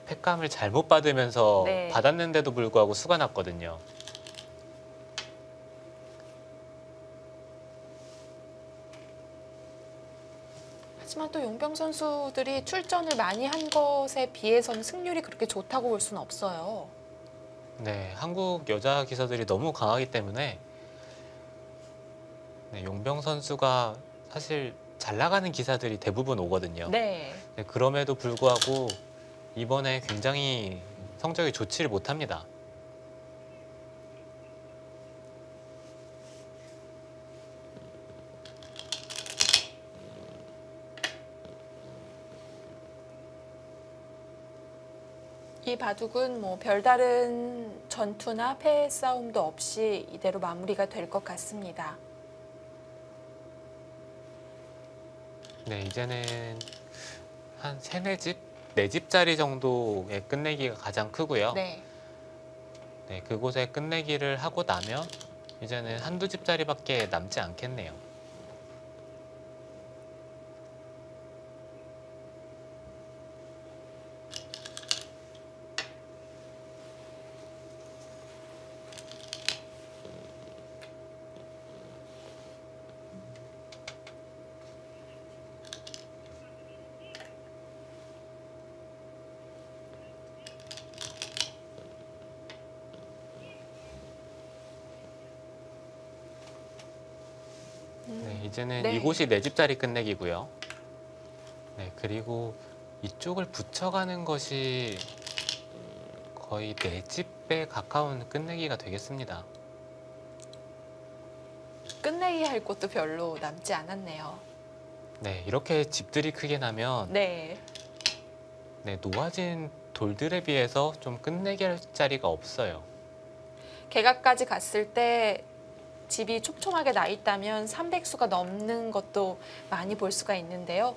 패감을 잘못 받으면서 네. 받았는데도 불구하고 수가 났거든요. 하지만 또 용병 선수들이 출전을 많이 한 것에 비해서는 승률이 그렇게 좋다고 볼 수는 없어요. 네, 한국 여자 기사들이 너무 강하기 때문에 네, 용병 선수가 사실 잘 나가는 기사들이 대부분 오거든요. 네. 네, 그럼에도 불구하고 이번에 굉장히 성적이 좋지를 못합니다. 이 바둑은 뭐 별다른 전투나 패 싸움도 없이 이대로 마무리가 될 것 같습니다. 네, 이제는 한 3, 4집? 4집짜리 정도의 끝내기가 가장 크고요. 네. 네, 그곳에 끝내기를 하고 나면 이제는 한두 집짜리밖에 남지 않겠네요. 네, 이제는 네. 이곳이 4집짜리 끝내기고요. 네, 그리고 이쪽을 붙여가는 것이 거의 4집에 가까운 끝내기가 되겠습니다. 끝내기 할 곳도 별로 남지 않았네요. 네, 이렇게 집들이 크게 나면 네. 네, 놓아진 돌들에 비해서 좀 끝내기 할 자리가 없어요. 개각까지 갔을 때 집이 촘촘하게 나 있다면 300수가 넘는 것도 많이 볼 수가 있는데요.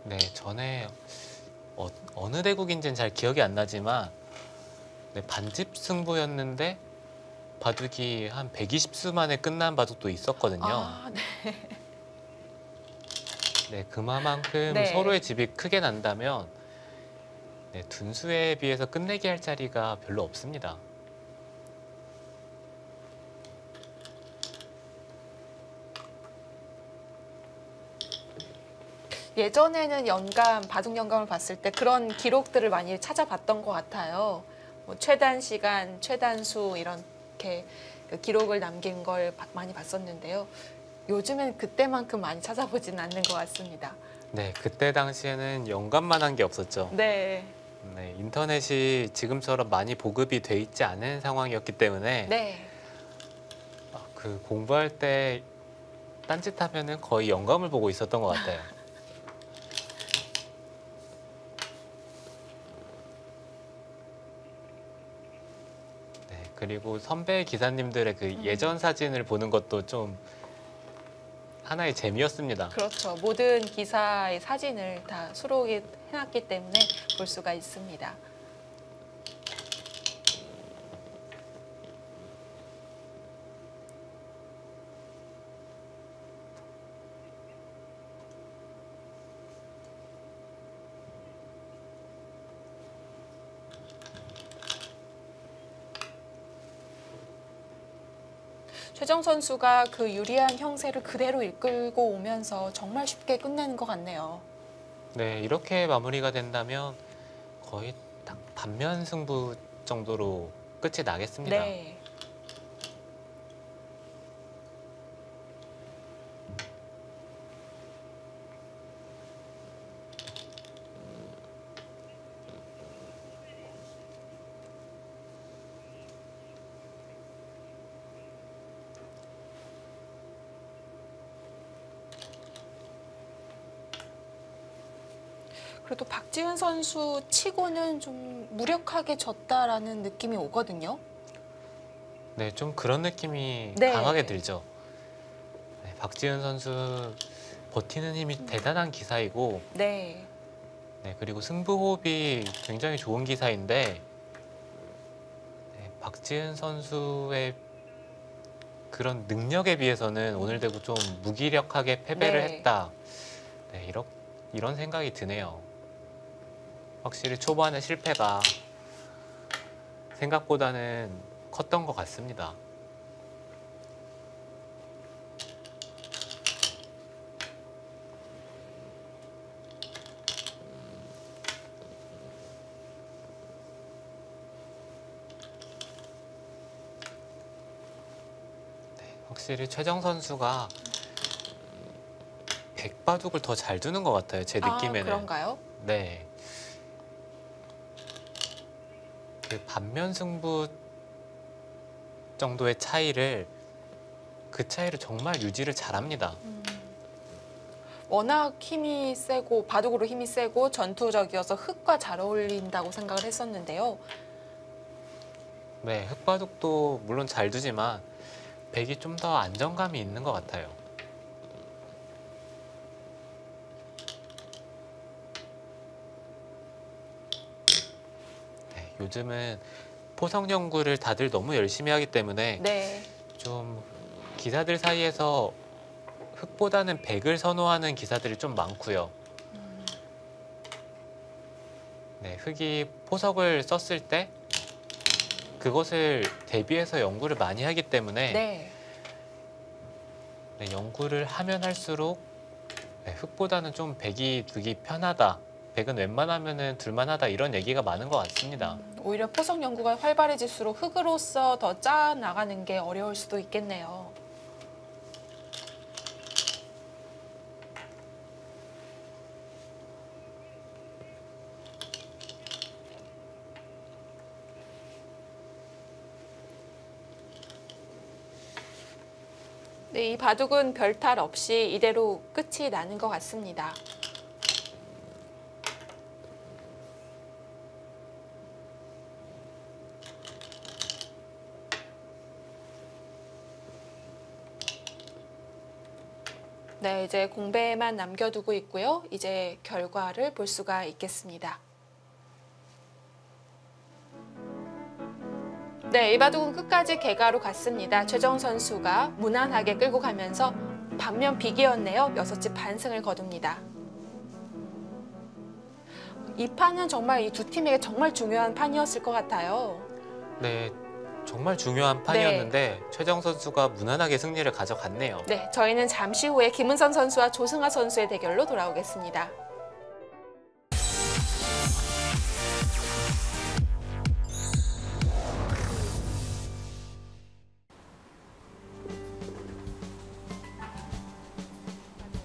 네, 전에 어느 대국인지는 잘 기억이 안 나지만 네, 반집 승부였는데 바둑이 한 120수 만에 끝난 바둑도 있었거든요. 아, 네. 네, 그만큼 네. 서로의 집이 크게 난다면 네, 둔수에 비해서 끝내기 할 자리가 별로 없습니다. 예전에는 연감, 바둑 연감을 봤을 때 그런 기록들을 많이 찾아봤던 것 같아요. 뭐 최단 시간, 최단 수 이렇게 그 기록을 남긴 걸 많이 봤었는데요. 요즘엔 그때만큼 많이 찾아보진 않는 것 같습니다. 네, 그때 당시에는 연감만 한 게 없었죠. 네. 네, 인터넷이 지금처럼 많이 보급이 돼 있지 않은 상황이었기 때문에 네. 그 공부할 때 딴짓하면은 거의 영감을 보고 있었던 것 같아요. 네, 그리고 선배 기사님들의 그 예전 사진을 보는 것도 좀 하나의 재미였습니다. 그렇죠. 모든 기사의 사진을 다 수록이 해놨기 때문에 볼 수가 있습니다. 최정 선수가 그 유리한 형세를 그대로 이끌고 오면서 정말 쉽게 끝내는 것 같네요. 네, 이렇게 마무리가 된다면 거의 딱 반면 승부 정도로 끝이 나겠습니다. 네. 그래도 박지훈 선수 치고는 좀 무력하게 졌다라는 느낌이 오거든요. 네, 좀 그런 느낌이 네. 강하게 들죠. 네, 박지은 선수 버티는 힘이 대단한 기사이고 네. 네, 그리고 승부 호흡이 굉장히 좋은 기사인데 네, 박지은 선수의 그런 능력에 비해서는 오늘 대구 좀 무기력하게 패배를 네. 했다. 네, 이런 생각이 드네요. 확실히 초반에 실패가 생각보다는 컸던 것 같습니다. 확실히 최정 선수가 백바둑을 더 잘 두는 것 같아요. 제 느낌에는. 그런가요? 네. 그 반면 승부 정도의 차이를 그 차이를 정말 유지를 잘합니다. 워낙 힘이 세고 바둑으로 힘이 세고 전투적이어서 흙과 잘 어울린다고 생각을 했었는데요. 네, 흙바둑도 물론 잘 두지만 백이 좀 더 안정감이 있는 것 같아요. 네, 요즘은 포석 연구를 다들 너무 열심히 하기 때문에 네. 좀 기사들 사이에서 흙보다는 백을 선호하는 기사들이 좀 많고요. 네, 흙이 포석을 썼을 때 그것을 대비해서 연구를 많이 하기 때문에 네. 네, 연구를 하면 할수록 네, 흙보다는 좀 백이 두기 편하다. 백은 웬만하면은 둘만하다 이런 얘기가 많은 것 같습니다. 오히려 포석 연구가 활발해질수록 흙으로서 더 짜 나가는 게 어려울 수도 있겠네요. 네, 이 바둑은 별탈 없이 이대로 끝이 나는 것 같습니다. 네, 이제 공배만 남겨두고 있고요. 이제 결과를 볼 수가 있겠습니다. 네, 이 바둑은 끝까지 개가로 갔습니다. 최정 선수가 무난하게 끌고 가면서 반면 비기였네요. 6집 반승을 거둡니다. 이 판은 정말 이 두 팀에게 정말 중요한 판이었을 것 같아요. 네, 정말 중요한 판이었는데 최정 선수가 무난하게 승리를 가져갔네요. 네, 저희는 잠시 후에 김은선 선수와 조승아 선수의 대결로 돌아오겠습니다.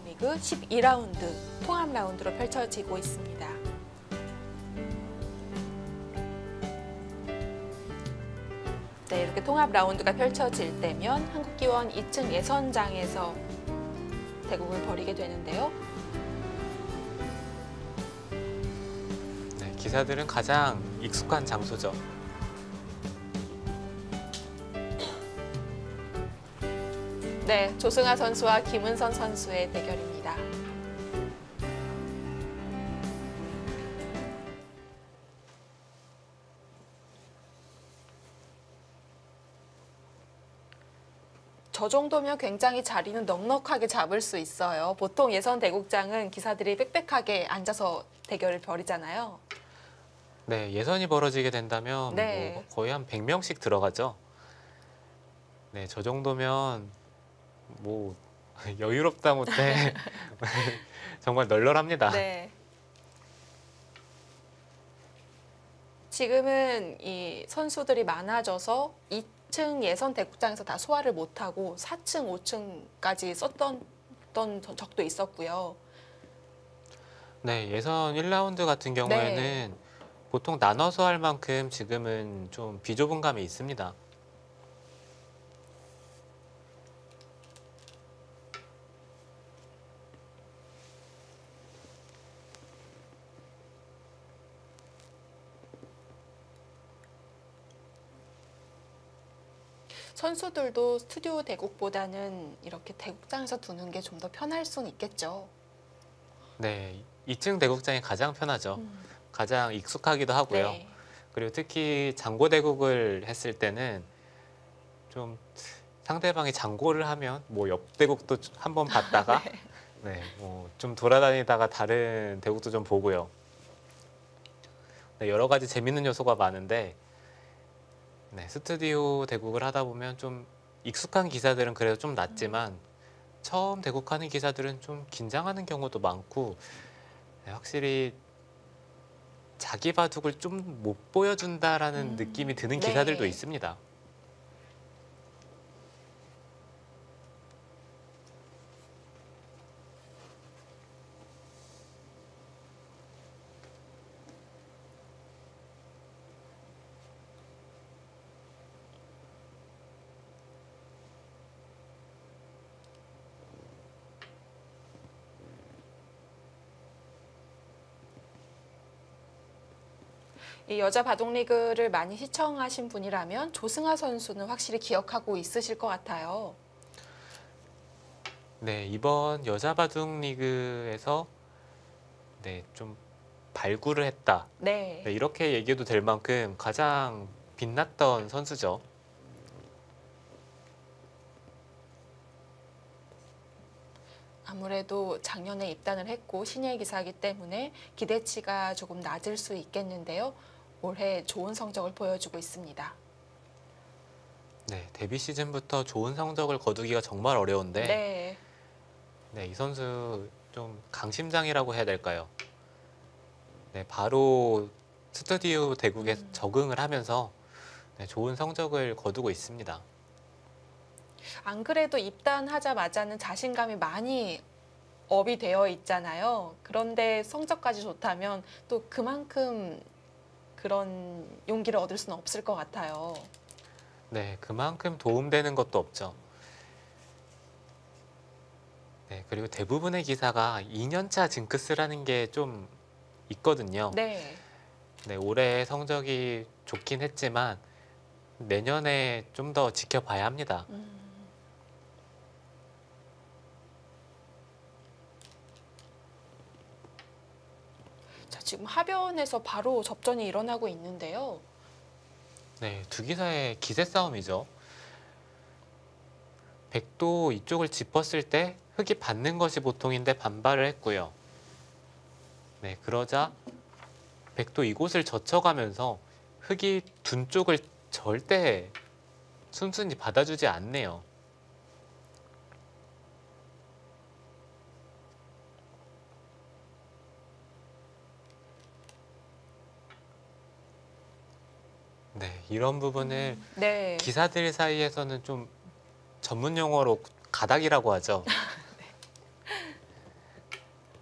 리그 12라운드 통합 라운드로 펼쳐지고 있습니다. 네, 이렇게 통합 라운드가 펼쳐질 때면 한국기원 2층 예선장에서 대국을 벌이게 되는데요. 네, 기사들은 가장 익숙한 장소죠. 네, 조승아 선수와 김은선 선수의 대결입니다. 저 정도면 굉장히 자리는 넉넉하게 잡을 수 있어요. 보통 예선 대국장은 기사들이 빽빽하게 앉아서 대결을 벌이잖아요. 네, 예선이 벌어지게 된다면 네. 뭐 거의 한 100명씩 들어가죠. 네, 저 정도면 뭐 여유롭다 못해 정말 널널합니다. 네. 지금은 이 선수들이 많아져서 2층 예선 대국장에서 다 소화를 못하고 4층, 5층까지 썼던 적도 있었고요. 네, 예선 1라운드 같은 경우에는 보통 나눠서 할 만큼 지금은 좀 비좁은 감이 있습니다. 선수들도 스튜디오 대국보다는 이렇게 대국장에서 두는 게 좀 더 편할 수는 있겠죠. 네, 2층 대국장이 가장 편하죠. 가장 익숙하기도 하고요. 네. 그리고 특히 장고 대국을 했을 때는 좀 상대방이 장고를 하면 뭐 옆 대국도 한번 봤다가 네, 뭐 좀 돌아다니다가 다른 대국도 좀 보고요. 네, 여러 가지 재밌는 요소가 많은데 네, 스튜디오 대국을 하다 보면 좀 익숙한 기사들은 그래도 좀 낫지만 처음 대국하는 기사들은 좀 긴장하는 경우도 많고 네, 확실히 자기 바둑을 좀 못 보여준다라는 느낌이 드는 네. 기사들도 있습니다. 이 여자 바둑리그를 많이 시청하신 분이라면 조승아 선수는 확실히 기억하고 있으실 것 같아요. 네, 이번 여자 바둑 리그에서 좀 발굴을 했다. 네. 이렇게 얘기해도 될 만큼 가장 빛났던 선수죠. 아무래도 작년에 입단을 했고 신예 기사이기 때문에 기대치가 조금 낮을 수 있겠는데요. 올해 좋은 성적을 보여주고 있습니다. 네, 데뷔 시즌부터 좋은 성적을 거두기가 정말 어려운데 이 선수 좀 강심장이라고 해야 될까요? 네, 바로 스튜디오 대국에 적응을 하면서 좋은 성적을 거두고 있습니다. 안 그래도 입단하자마자는 자신감이 많이 업이 되어 있잖아요. 그런데 성적까지 좋다면 또 그만큼 그런 용기를 얻을 수는 없을 것 같아요. 네, 그만큼 도움되는 것도 없죠. 네, 그리고 대부분의 기사가 2년차 징크스라는 게 좀 있거든요. 네. 네, 올해 성적이 좋긴 했지만 내년에 좀 더 지켜봐야 합니다. 자, 지금 하변에서 바로 접전이 일어나고 있는데요. 네, 두 기사의 기세 싸움이죠. 백도 이쪽을 짚었을 때 흑이 받는 것이 보통인데 반발을 했고요. 네, 그러자 백도 이곳을 젖혀가면서 흑이 둔 쪽을 절대 순순히 받아주지 않네요. 네, 이런 부분을 기사들 사이에서는 좀 전문 용어로 가닥이라고 하죠.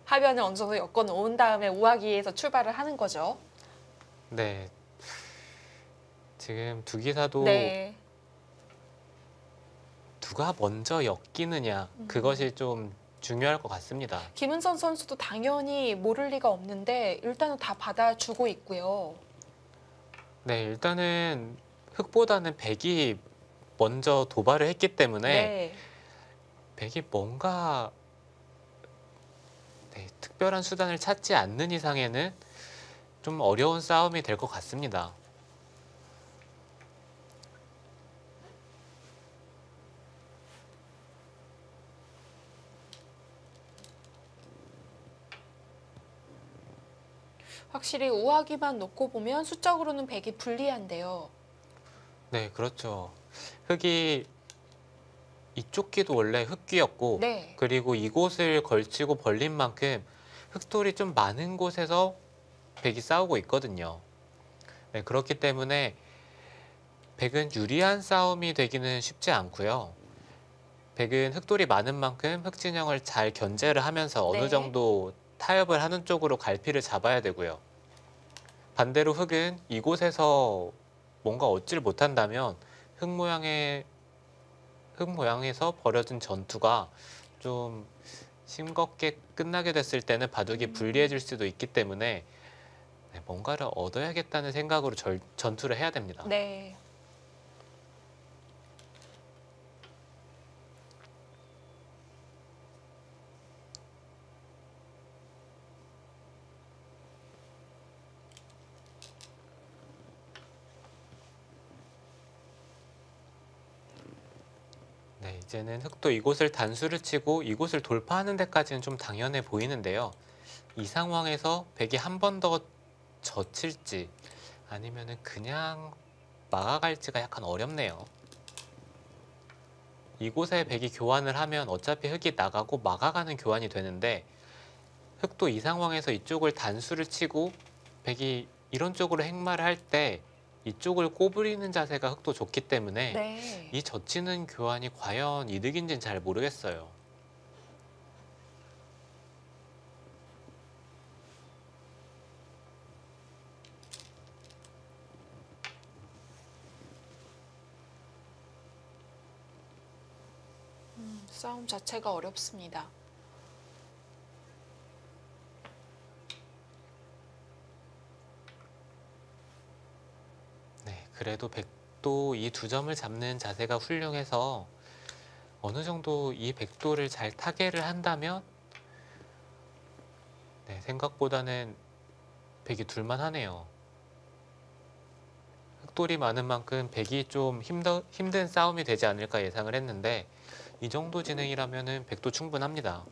하변을 어느 정도 엮어 놓은 다음에 우하기에서 출발을 하는 거죠. 네, 지금 두 기사도 누가 먼저 엮이느냐 그것이 좀 중요할 것 같습니다. 김은선 선수도 당연히 모를 리가 없는데 일단은 다 받아주고 있고요. 네, 일단은 흑보다는 백이 먼저 도발을 했기 때문에 백이 뭔가 특별한 수단을 찾지 않는 이상에는 좀 어려운 싸움이 될 것 같습니다. 확실히 우하기만 놓고 보면 수적으로는 백이 불리한데요. 네, 그렇죠. 흑이 이쪽 귀도 원래 흑귀였고 그리고 이곳을 걸치고 벌린 만큼 흑돌이 좀 많은 곳에서 백이 싸우고 있거든요. 네, 그렇기 때문에 백은 유리한 싸움이 되기는 쉽지 않고요. 백은 흑돌이 많은 만큼 흑진영을 잘 견제를 하면서 어느 정도 타협을 하는 쪽으로 갈피를 잡아야 되고요. 반대로 흑은 이곳에서 뭔가 얻지를 못한다면 흑 모양에서 벌어진 전투가 좀 싱겁게 끝나게 됐을 때는 바둑이 불리해질 수도 있기 때문에 뭔가를 얻어야겠다는 생각으로 전투를 해야 됩니다. 네. 네, 이제는 흑도 이곳을 단수를 치고 이곳을 돌파하는 데까지는 좀 당연해 보이는데요. 이 상황에서 백이 한 번 더 젖힐지 아니면은 그냥 막아갈지가 약간 어렵네요. 이곳에 백이 교환을 하면 어차피 흑이 나가고 막아가는 교환이 되는데 흑도 이 상황에서 이쪽을 단수를 치고 백이 이런 쪽으로 행마를 할 때 이쪽을 꼬부리는 자세가 흑도 좋기 때문에 이 젖히는 교환이 과연 이득인지는 잘 모르겠어요. 싸움 자체가 어렵습니다. 그래도 백도 이 두 점을 잡는 자세가 훌륭해서 어느 정도 이 백도를 잘 타개를 한다면 네, 생각보다는 백이 둘만하네요. 흑돌이 많은 만큼 백이 좀 힘든 싸움이 되지 않을까 예상을 했는데 이 정도 진행이라면 백도 충분합니다.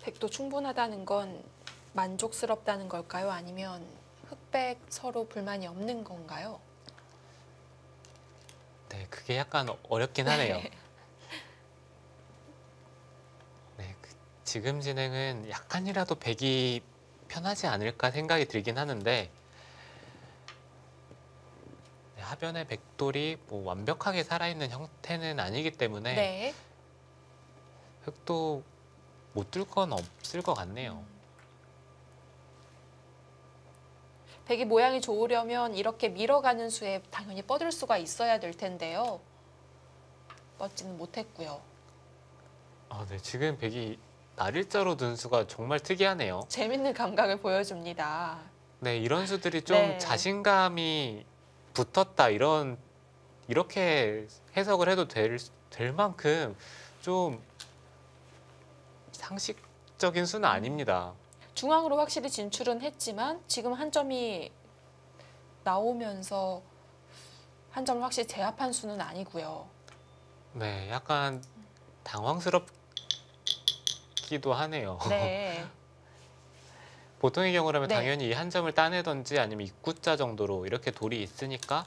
백도 충분하다는 건 만족스럽다는 걸까요? 아니면 흑백 서로 불만이 없는 건가요? 네, 그게 약간 어렵긴 하네요. 네, 지금 진행은 약간이라도 백이 편하지 않을까 생각이 들긴 하는데 네, 하변의 백돌이 뭐 완벽하게 살아있는 형태는 아니기 때문에 네. 흑도 못 뚫 건 없을 것 같네요. 백이 모양이 좋으려면 이렇게 밀어가는 수에 당연히 뻗을 수가 있어야 될 텐데요. 뻗지는 못했고요. 아, 네, 지금 백이 날일자로 둔 수가 정말 특이하네요. 재밌는 감각을 보여줍니다. 네, 이런 수들이 좀 네. 자신감이 붙었다 이렇게 해석을 해도 될 만큼 좀 상식적인 수는 아닙니다. 중앙으로 확실히 진출은 했지만 지금 한 점이 나오면서 한 점을 확실히 제압한 수는 아니고요. 네, 약간 당황스럽기도 하네요. 네. 보통의 경우라면 네. 당연히 이 한 점을 따내던지 아니면 입구자 정도로 이렇게 돌이 있으니까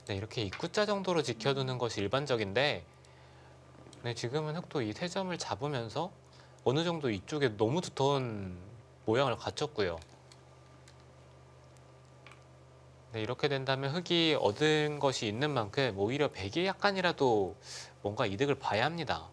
네, 이렇게 입구자 정도로 지켜두는 것이 일반적인데 네, 지금은 흑도 이 세 점을 잡으면서 어느 정도 이쪽에 너무 두터운 모양을 갖췄고요. 네, 이렇게 된다면 흑이 얻은 것이 있는 만큼 오히려 백이 약간이라도 뭔가 이득을 봐야 합니다.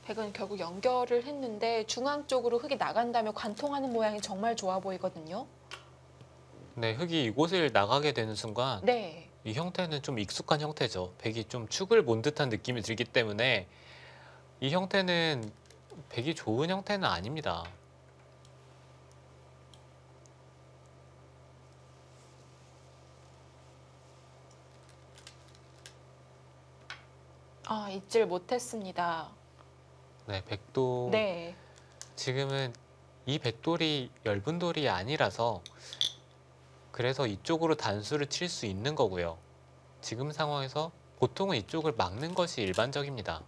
백은 결국 연결을 했는데 중앙 쪽으로 흑이 나간다면 관통하는 모양이 정말 좋아 보이거든요. 네, 흑이 이곳을 나가게 되는 순간 네. 이 형태는 좀 익숙한 형태죠. 백이 좀 축을 본 듯한 느낌이 들기 때문에 이 형태는 백이 좋은 형태는 아닙니다. 아, 잊질 못했습니다. 네, 백도 네. 지금은 이 백돌이 엷은 돌이 아니라서 그래서 이쪽으로 단수를 칠 수 있는 거고요. 지금 상황에서 보통은 이쪽을 막는 것이 일반적입니다.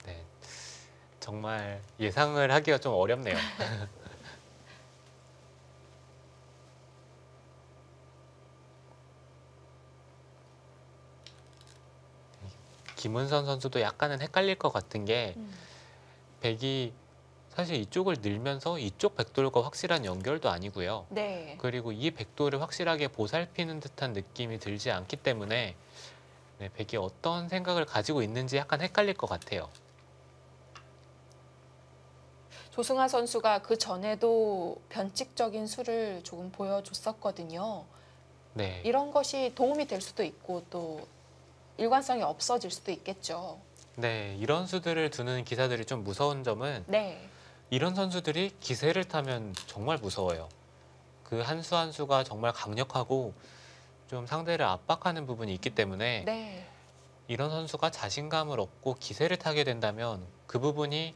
네, 정말 예상을 하기가 좀 어렵네요. 김은선 선수도 약간은 헷갈릴 것 같은 게 백이 사실 이쪽을 늘면서 이쪽 백돌과 확실한 연결도 아니고요. 네. 그리고 이 백돌을 확실하게 보살피는 듯한 느낌이 들지 않기 때문에 네, 백이 어떤 생각을 가지고 있는지 약간 헷갈릴 것 같아요. 조승아 선수가 그 전에도 변칙적인 수를 조금 보여줬었거든요. 네, 이런 것이 도움이 될 수도 있고 또 일관성이 없어질 수도 있겠죠. 네, 이런 수들을 두는 기사들이 좀 무서운 점은 네. 이런 선수들이 기세를 타면 정말 무서워요. 그 한 수 한 수가 정말 강력하고 좀 상대를 압박하는 부분이 있기 때문에 네. 이런 선수가 자신감을 얻고 기세를 타게 된다면 그 부분이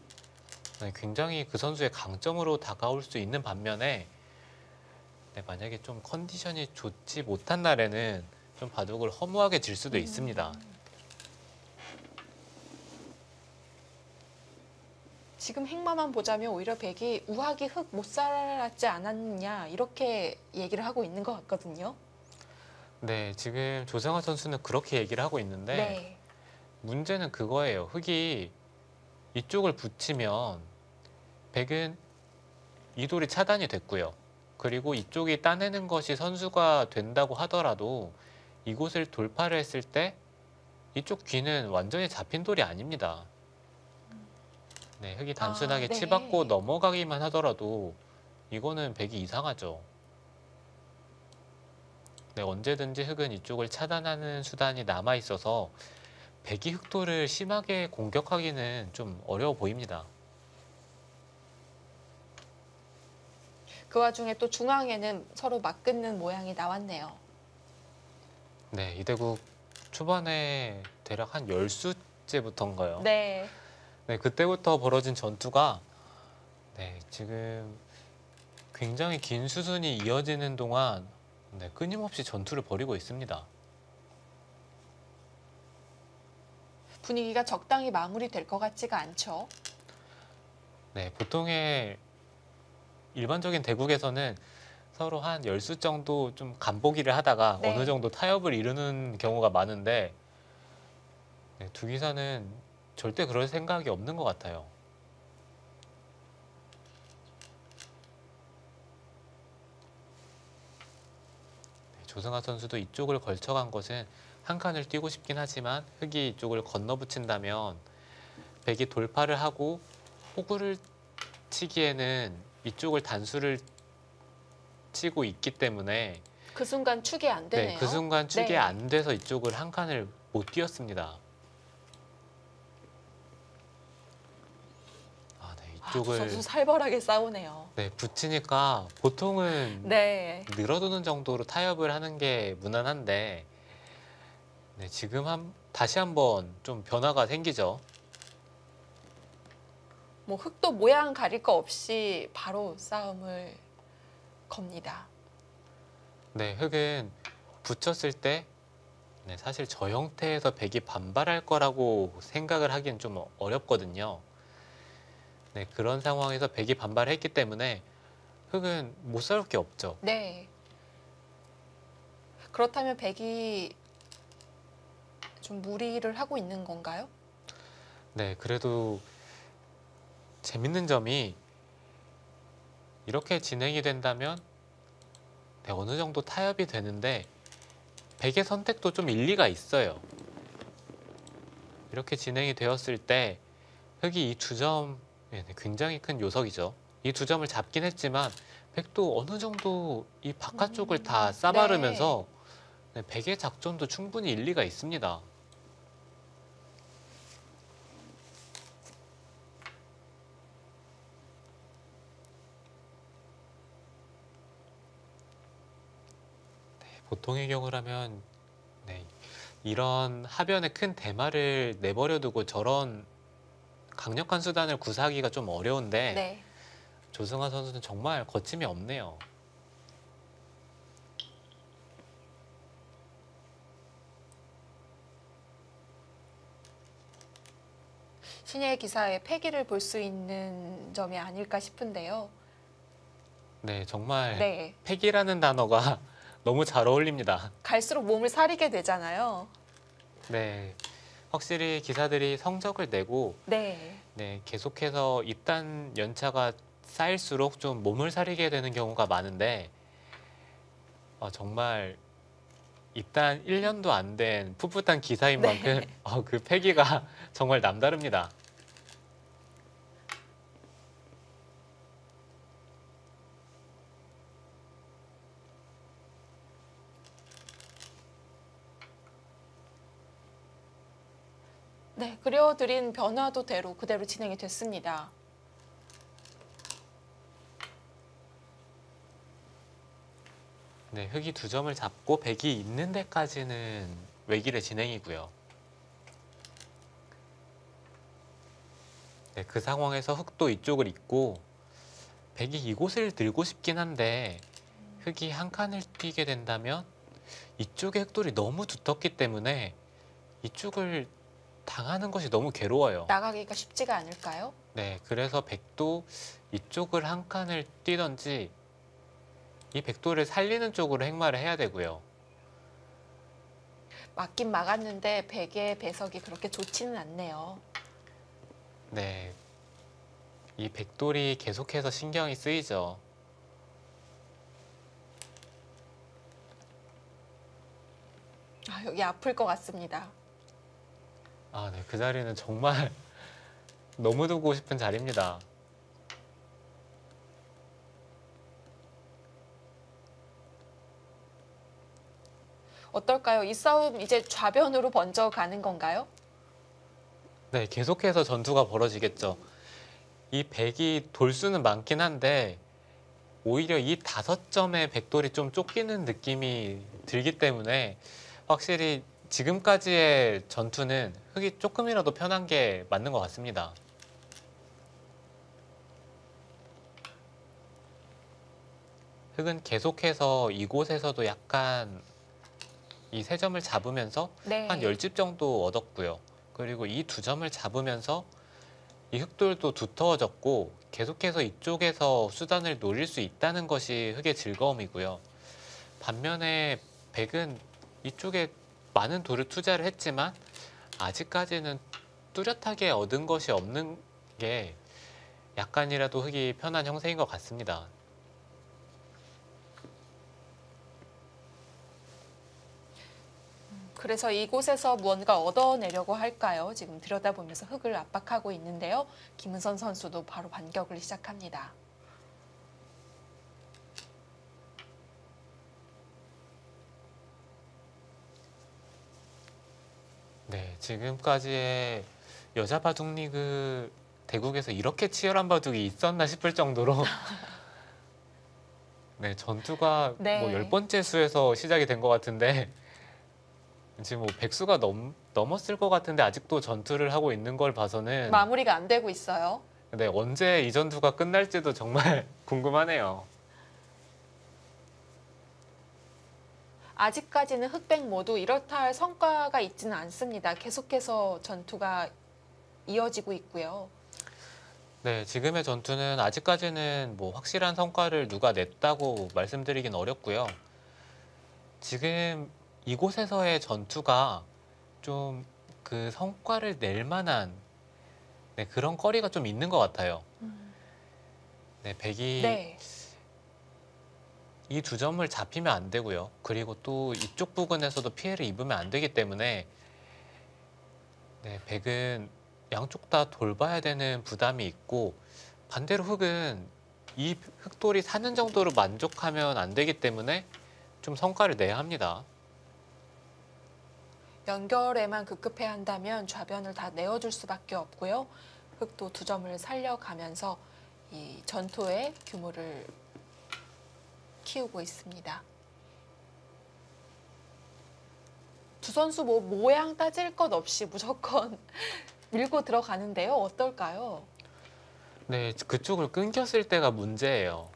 굉장히 그 선수의 강점으로 다가올 수 있는 반면에 네, 만약에 좀 컨디션이 좋지 못한 날에는 좀 바둑을 허무하게 질 수도 있습니다. 지금 행마만 보자면 오히려 백이 우하기 흑 못 살았지 않았냐 이렇게 얘기를 하고 있는 것 같거든요. 네, 지금 조성아 선수는 그렇게 얘기를 하고 있는데 네. 문제는 그거예요. 흙이 이쪽을 붙이면 백은 이 돌이 차단이 됐고요. 그리고 이쪽이 따내는 것이 선수가 된다고 하더라도 이곳을 돌파를 했을 때 이쪽 귀는 완전히 잡힌 돌이 아닙니다. 네, 흙이 단순하게 네. 치받고 넘어가기만 하더라도 이거는 백이 이상하죠. 네, 언제든지 흙은 이쪽을 차단하는 수단이 남아 있어서 백이 흑돌을 심하게 공격하기는 좀 어려워 보입니다. 그 와중에 또 중앙에는 서로 맞붙는 모양이 나왔네요. 네, 이대국 초반에 대략 한 10수째부터인가요? 네. 네, 그때부터 벌어진 전투가 네, 지금 굉장히 긴 수순이 이어지는 동안 네, 끊임없이 전투를 벌이고 있습니다. 분위기가 적당히 마무리될 것 같지가 않죠. 네, 보통의 일반적인 대국에서는 서로 한 10수 정도 좀 간보기를 하다가 네. 어느 정도 타협을 이루는 경우가 많은데 네, 두 기사는 절대 그럴 생각이 없는 것 같아요. 네, 조승아 선수도 이쪽을 걸쳐간 것은 한 칸을 뛰고 싶긴 하지만 흙이 이쪽을 건너붙인다면 백이 돌파를 하고 호구를 치기에는 이쪽을 단수를 치고 있기 때문에 그 순간 축이 안 되네요. 네, 그 순간 축이 네. 안 돼서 이쪽을 한 칸을 못 뛰었습니다. 아, 네, 두 이쪽을 선수 살벌하게 싸우네요. 네, 붙이니까 보통은 네. 늘어두는 정도로 타협을 하는 게 무난한데 네, 지금 다시 한번 좀 변화가 생기죠. 뭐 흙도 모양 가릴 거 없이 바로 싸움을 겁니다. 네, 흙은 붙였을 때 네, 사실 저 형태에서 백이 반발할 거라고 생각을 하기는 좀 어렵거든요. 네, 그런 상황에서 백이 반발했기 때문에 흙은 못 싸울 게 없죠. 네. 그렇다면 백이 좀 무리를 하고 있는 건가요? 네, 그래도 재밌는 점이 이렇게 진행이 된다면 네, 어느 정도 타협이 되는데 백의 선택도 좀 일리가 있어요. 이렇게 진행이 되었을 때 흙이 이 두 점 굉장히 큰 요석이죠. 이 두 점을 잡긴 했지만 백도 어느 정도 이 바깥쪽을 다 싸바르면서 네, 백의 작전도 충분히 일리가 있습니다. 보통의 경우라면 네, 이런 하변에 큰 대마를 내버려 두고 저런 강력한 수단을 구사하기가 좀 어려운데 네. 조승아 선수는 정말 거침이 없네요. 신예의 기사의 패기를 볼 수 있는 점이 아닐까 싶은데요. 네, 정말 네. 패기라는 단어가 너무 잘 어울립니다. 갈수록 몸을 사리게 되잖아요. 네, 확실히 기사들이 성적을 내고 네. 네, 계속해서 입단 연차가 쌓일수록 좀 몸을 사리게 되는 경우가 많은데 정말 입단 1년도 안 된 풋풋한 기사인 만큼 그 패기가 정말 남다릅니다. 네, 그려드린 변화도 그대로 진행이 됐습니다. 네, 흙이 두 점을 잡고 백이 있는 데까지는 외길의 진행이고요. 네, 그 상황에서 흙도 이쪽을 잇고 백이 이곳을 들고 싶긴 한데 흙이 한 칸을 뛰게 된다면 이쪽의 흙돌이 너무 두텁기 때문에 이쪽을 당하는 것이 너무 괴로워요. 나가기가 쉽지가 않을까요? 네, 그래서 백도 이쪽을 한 칸을 뛰던지 이 백도를 살리는 쪽으로 행마를 해야 되고요. 막긴 막았는데 백의 배석이 그렇게 좋지는 않네요. 네, 이 백돌이 계속해서 신경이 쓰이죠. 아, 여기 아플 것 같습니다. 아, 네, 그 자리는 정말 너무 두고 싶은 자리입니다. 어떨까요? 이 싸움 이제 좌변으로 먼저 가는 건가요? 네, 계속해서 전투가 벌어지겠죠. 이 백이 돌수는 많긴 한데 오히려 이 5점의 백돌이 좀 쫓기는 느낌이 들기 때문에 확실히 지금까지의 전투는 흑이 조금이라도 편한 게 맞는 것 같습니다. 흑은 계속해서 이곳에서도 약간 이 3점을 잡으면서 네. 한 10집 정도 얻었고요. 그리고 이 2점을 잡으면서 이 흑돌도 두터워졌고 계속해서 이쪽에서 수단을 노릴 수 있다는 것이 흑의 즐거움이고요. 반면에 백은 이쪽에 많은 돌을 투자를 했지만 아직까지는 뚜렷하게 얻은 것이 없는 게 약간이라도 흑이 편한 형세인 것 같습니다. 그래서 이곳에서 무언가 얻어내려고 할까요? 지금 들여다보면서 흑을 압박하고 있는데요. 김은선 선수도 바로 반격을 시작합니다. 네, 지금까지의 여자 바둑 리그 대국에서 이렇게 치열한 바둑이 있었나 싶을 정도로 네, 전투가 네. 뭐 10번째 수에서 시작이 된 것 같은데 지금 뭐 백수가 넘었을 것 같은데 아직도 전투를 하고 있는 걸 봐서는 마무리가 안 되고 있어요. 네, 언제 이 전투가 끝날지도 정말 궁금하네요. 아직까지는 흑백 모두 이렇다 할 성과가 있지는 않습니다. 계속해서 전투가 이어지고 있고요. 네, 지금의 전투는 아직까지는 뭐 확실한 성과를 누가 냈다고 말씀드리긴 어렵고요. 지금 이곳에서의 전투가 좀 그 성과를 낼 만한 네, 그런 거리가 좀 있는 것 같아요. 네, 백이 네. 이 2점을 잡히면 안 되고요. 그리고 또 이쪽 부근에서도 피해를 입으면 안 되기 때문에 네, 백은 양쪽 다 돌봐야 되는 부담이 있고 반대로 흑은 이 흑돌이 사는 정도로 만족하면 안 되기 때문에 좀 성과를 내야 합니다. 연결에만 급급해야 한다면 좌변을 다 내어줄 수밖에 없고요. 흑도 2점을 살려가면서 이 전투의 규모를 키우고 있습니다. 두 선수 뭐 모양 따질 것 없이 무조건 밀고 들어가는데요. 어떨까요? 네, 그쪽을 끊겼을 때가 문제예요.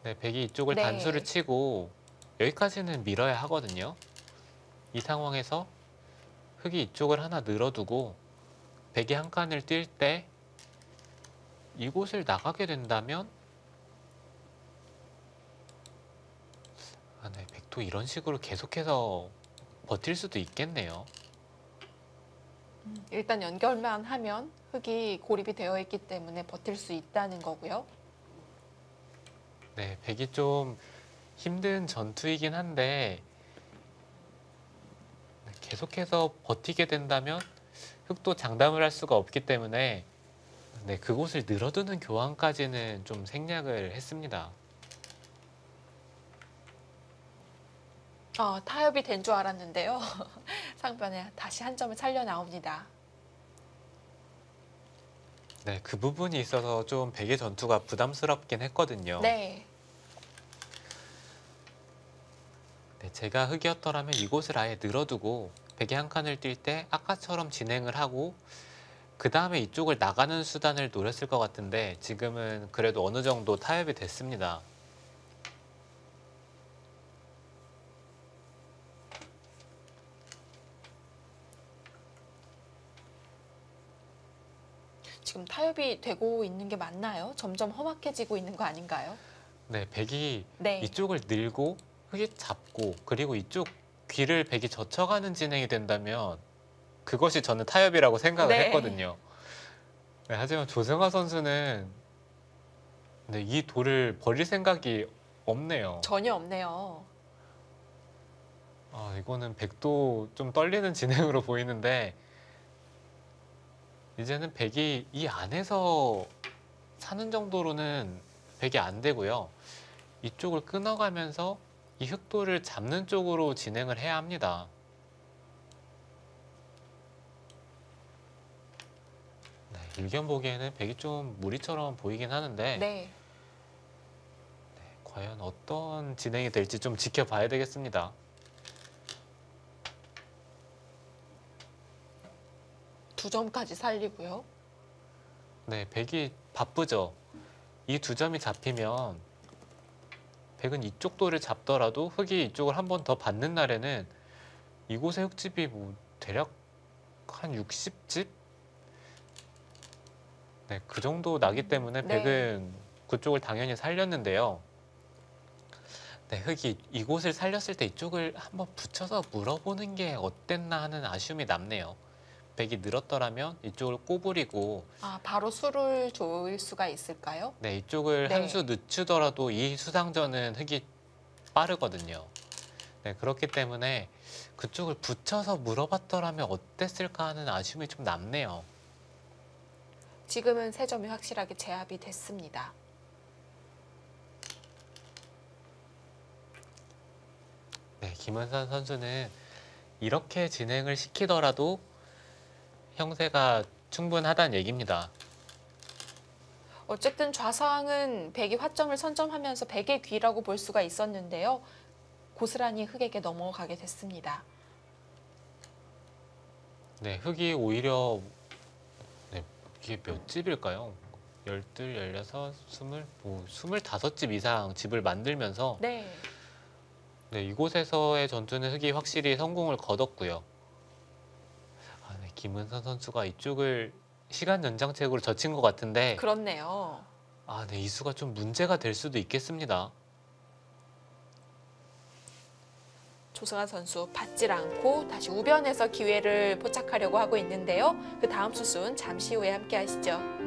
네, 백이 이쪽을 네. 단수를 치고 여기까지는 밀어야 하거든요. 이 상황에서 흑이 이쪽을 하나 늘어두고 백이 한 칸을 뛸 때 이곳을 나가게 된다면 네, 백도 이런 식으로 계속해서 버틸 수도 있겠네요. 일단 연결만 하면 흑이 고립이 되어 있기 때문에 버틸 수 있다는 거고요. 네, 백이 좀 힘든 전투이긴 한데 계속해서 버티게 된다면 흑도 장담을 할 수가 없기 때문에 네, 그곳을 늘어두는 교환까지는 좀 생략을 했습니다. 타협이 된 줄 알았는데요. 상변에 다시 한 점을 살려 나옵니다. 네, 그 부분이 있어서 좀 백의 전투가 부담스럽긴 했거든요. 네. 네, 제가 흑이었더라면 이곳을 아예 늘어두고 백의 한 칸을 뛸 때 아까처럼 진행을 하고 그 다음에 이쪽을 나가는 수단을 노렸을 것 같은데 지금은 그래도 어느 정도 타협이 됐습니다. 지금 타협이 되고 있는 게 맞나요? 점점 험악해지고 있는 거 아닌가요? 네, 백이 네. 이쪽을 늘고 흙이 잡고 그리고 이쪽 귀를 백이 젖혀가는 진행이 된다면 그것이 저는 타협이라고 생각을 네. 했거든요. 네, 하지만 조승화 선수는 네, 이 돌을 버릴 생각이 없네요. 전혀 없네요. 이거는 백도 좀 떨리는 진행으로 보이는데 이제는 백이 이 안에서 사는 정도로는 백이 안 되고요. 이쪽을 끊어가면서 이 흑돌을 잡는 쪽으로 진행을 해야 합니다. 네, 일견 보기에는 백이 좀 무리처럼 보이긴 하는데 네. 과연 어떤 진행이 될지 좀 지켜봐야 되겠습니다. 두 점까지 살리고요. 네, 백이 바쁘죠. 이 두 점이 잡히면 백은 이쪽 돌을 잡더라도 흑이 이쪽을 한 번 더 받는 날에는 이곳의 흑집이 뭐 대략 한 60집? 네, 그 정도 나기 때문에 네. 백은 그쪽을 당연히 살렸는데요. 네, 흑이 이곳을 살렸을 때 이쪽을 한번 붙여서 물어보는 게 어땠나 하는 아쉬움이 남네요. 백이 늘었더라면 이쪽을 꼬부리고 바로 수를 조일 수가 있을까요? 네, 이쪽을 네. 한 수 늦추더라도 이 수상전은 흑이 빠르거든요. 네, 그렇기 때문에 그쪽을 붙여서 물어봤더라면 어땠을까 하는 아쉬움이 좀 남네요. 지금은 세 점이 확실하게 제압이 됐습니다. 네, 김은선 선수는 이렇게 진행을 시키더라도 형세가 충분하다는 얘기입니다. 어쨌든 좌상은 백이 화점을 선점하면서 백의 귀라고 볼 수가 있었는데요. 고스란히 흑에게 넘어가게 됐습니다. 네, 흑이 오히려 네, 이게 몇 집일까요? 12, 16, 20, 25집 이상 집을 만들면서 네. 네, 이곳에서의 전투는 흑이 확실히 성공을 거뒀고요. 네, 김은선 선수가 이쪽을 시간 연장책으로 젖힌 것 같은데 그렇네요. 네, 이 수가 좀 문제가 될 수도 있겠습니다. 조승환 선수 받질 않고 다시 우변에서 기회를 포착하려고 하고 있는데요. 그 다음 수순 잠시 후에 함께 하시죠.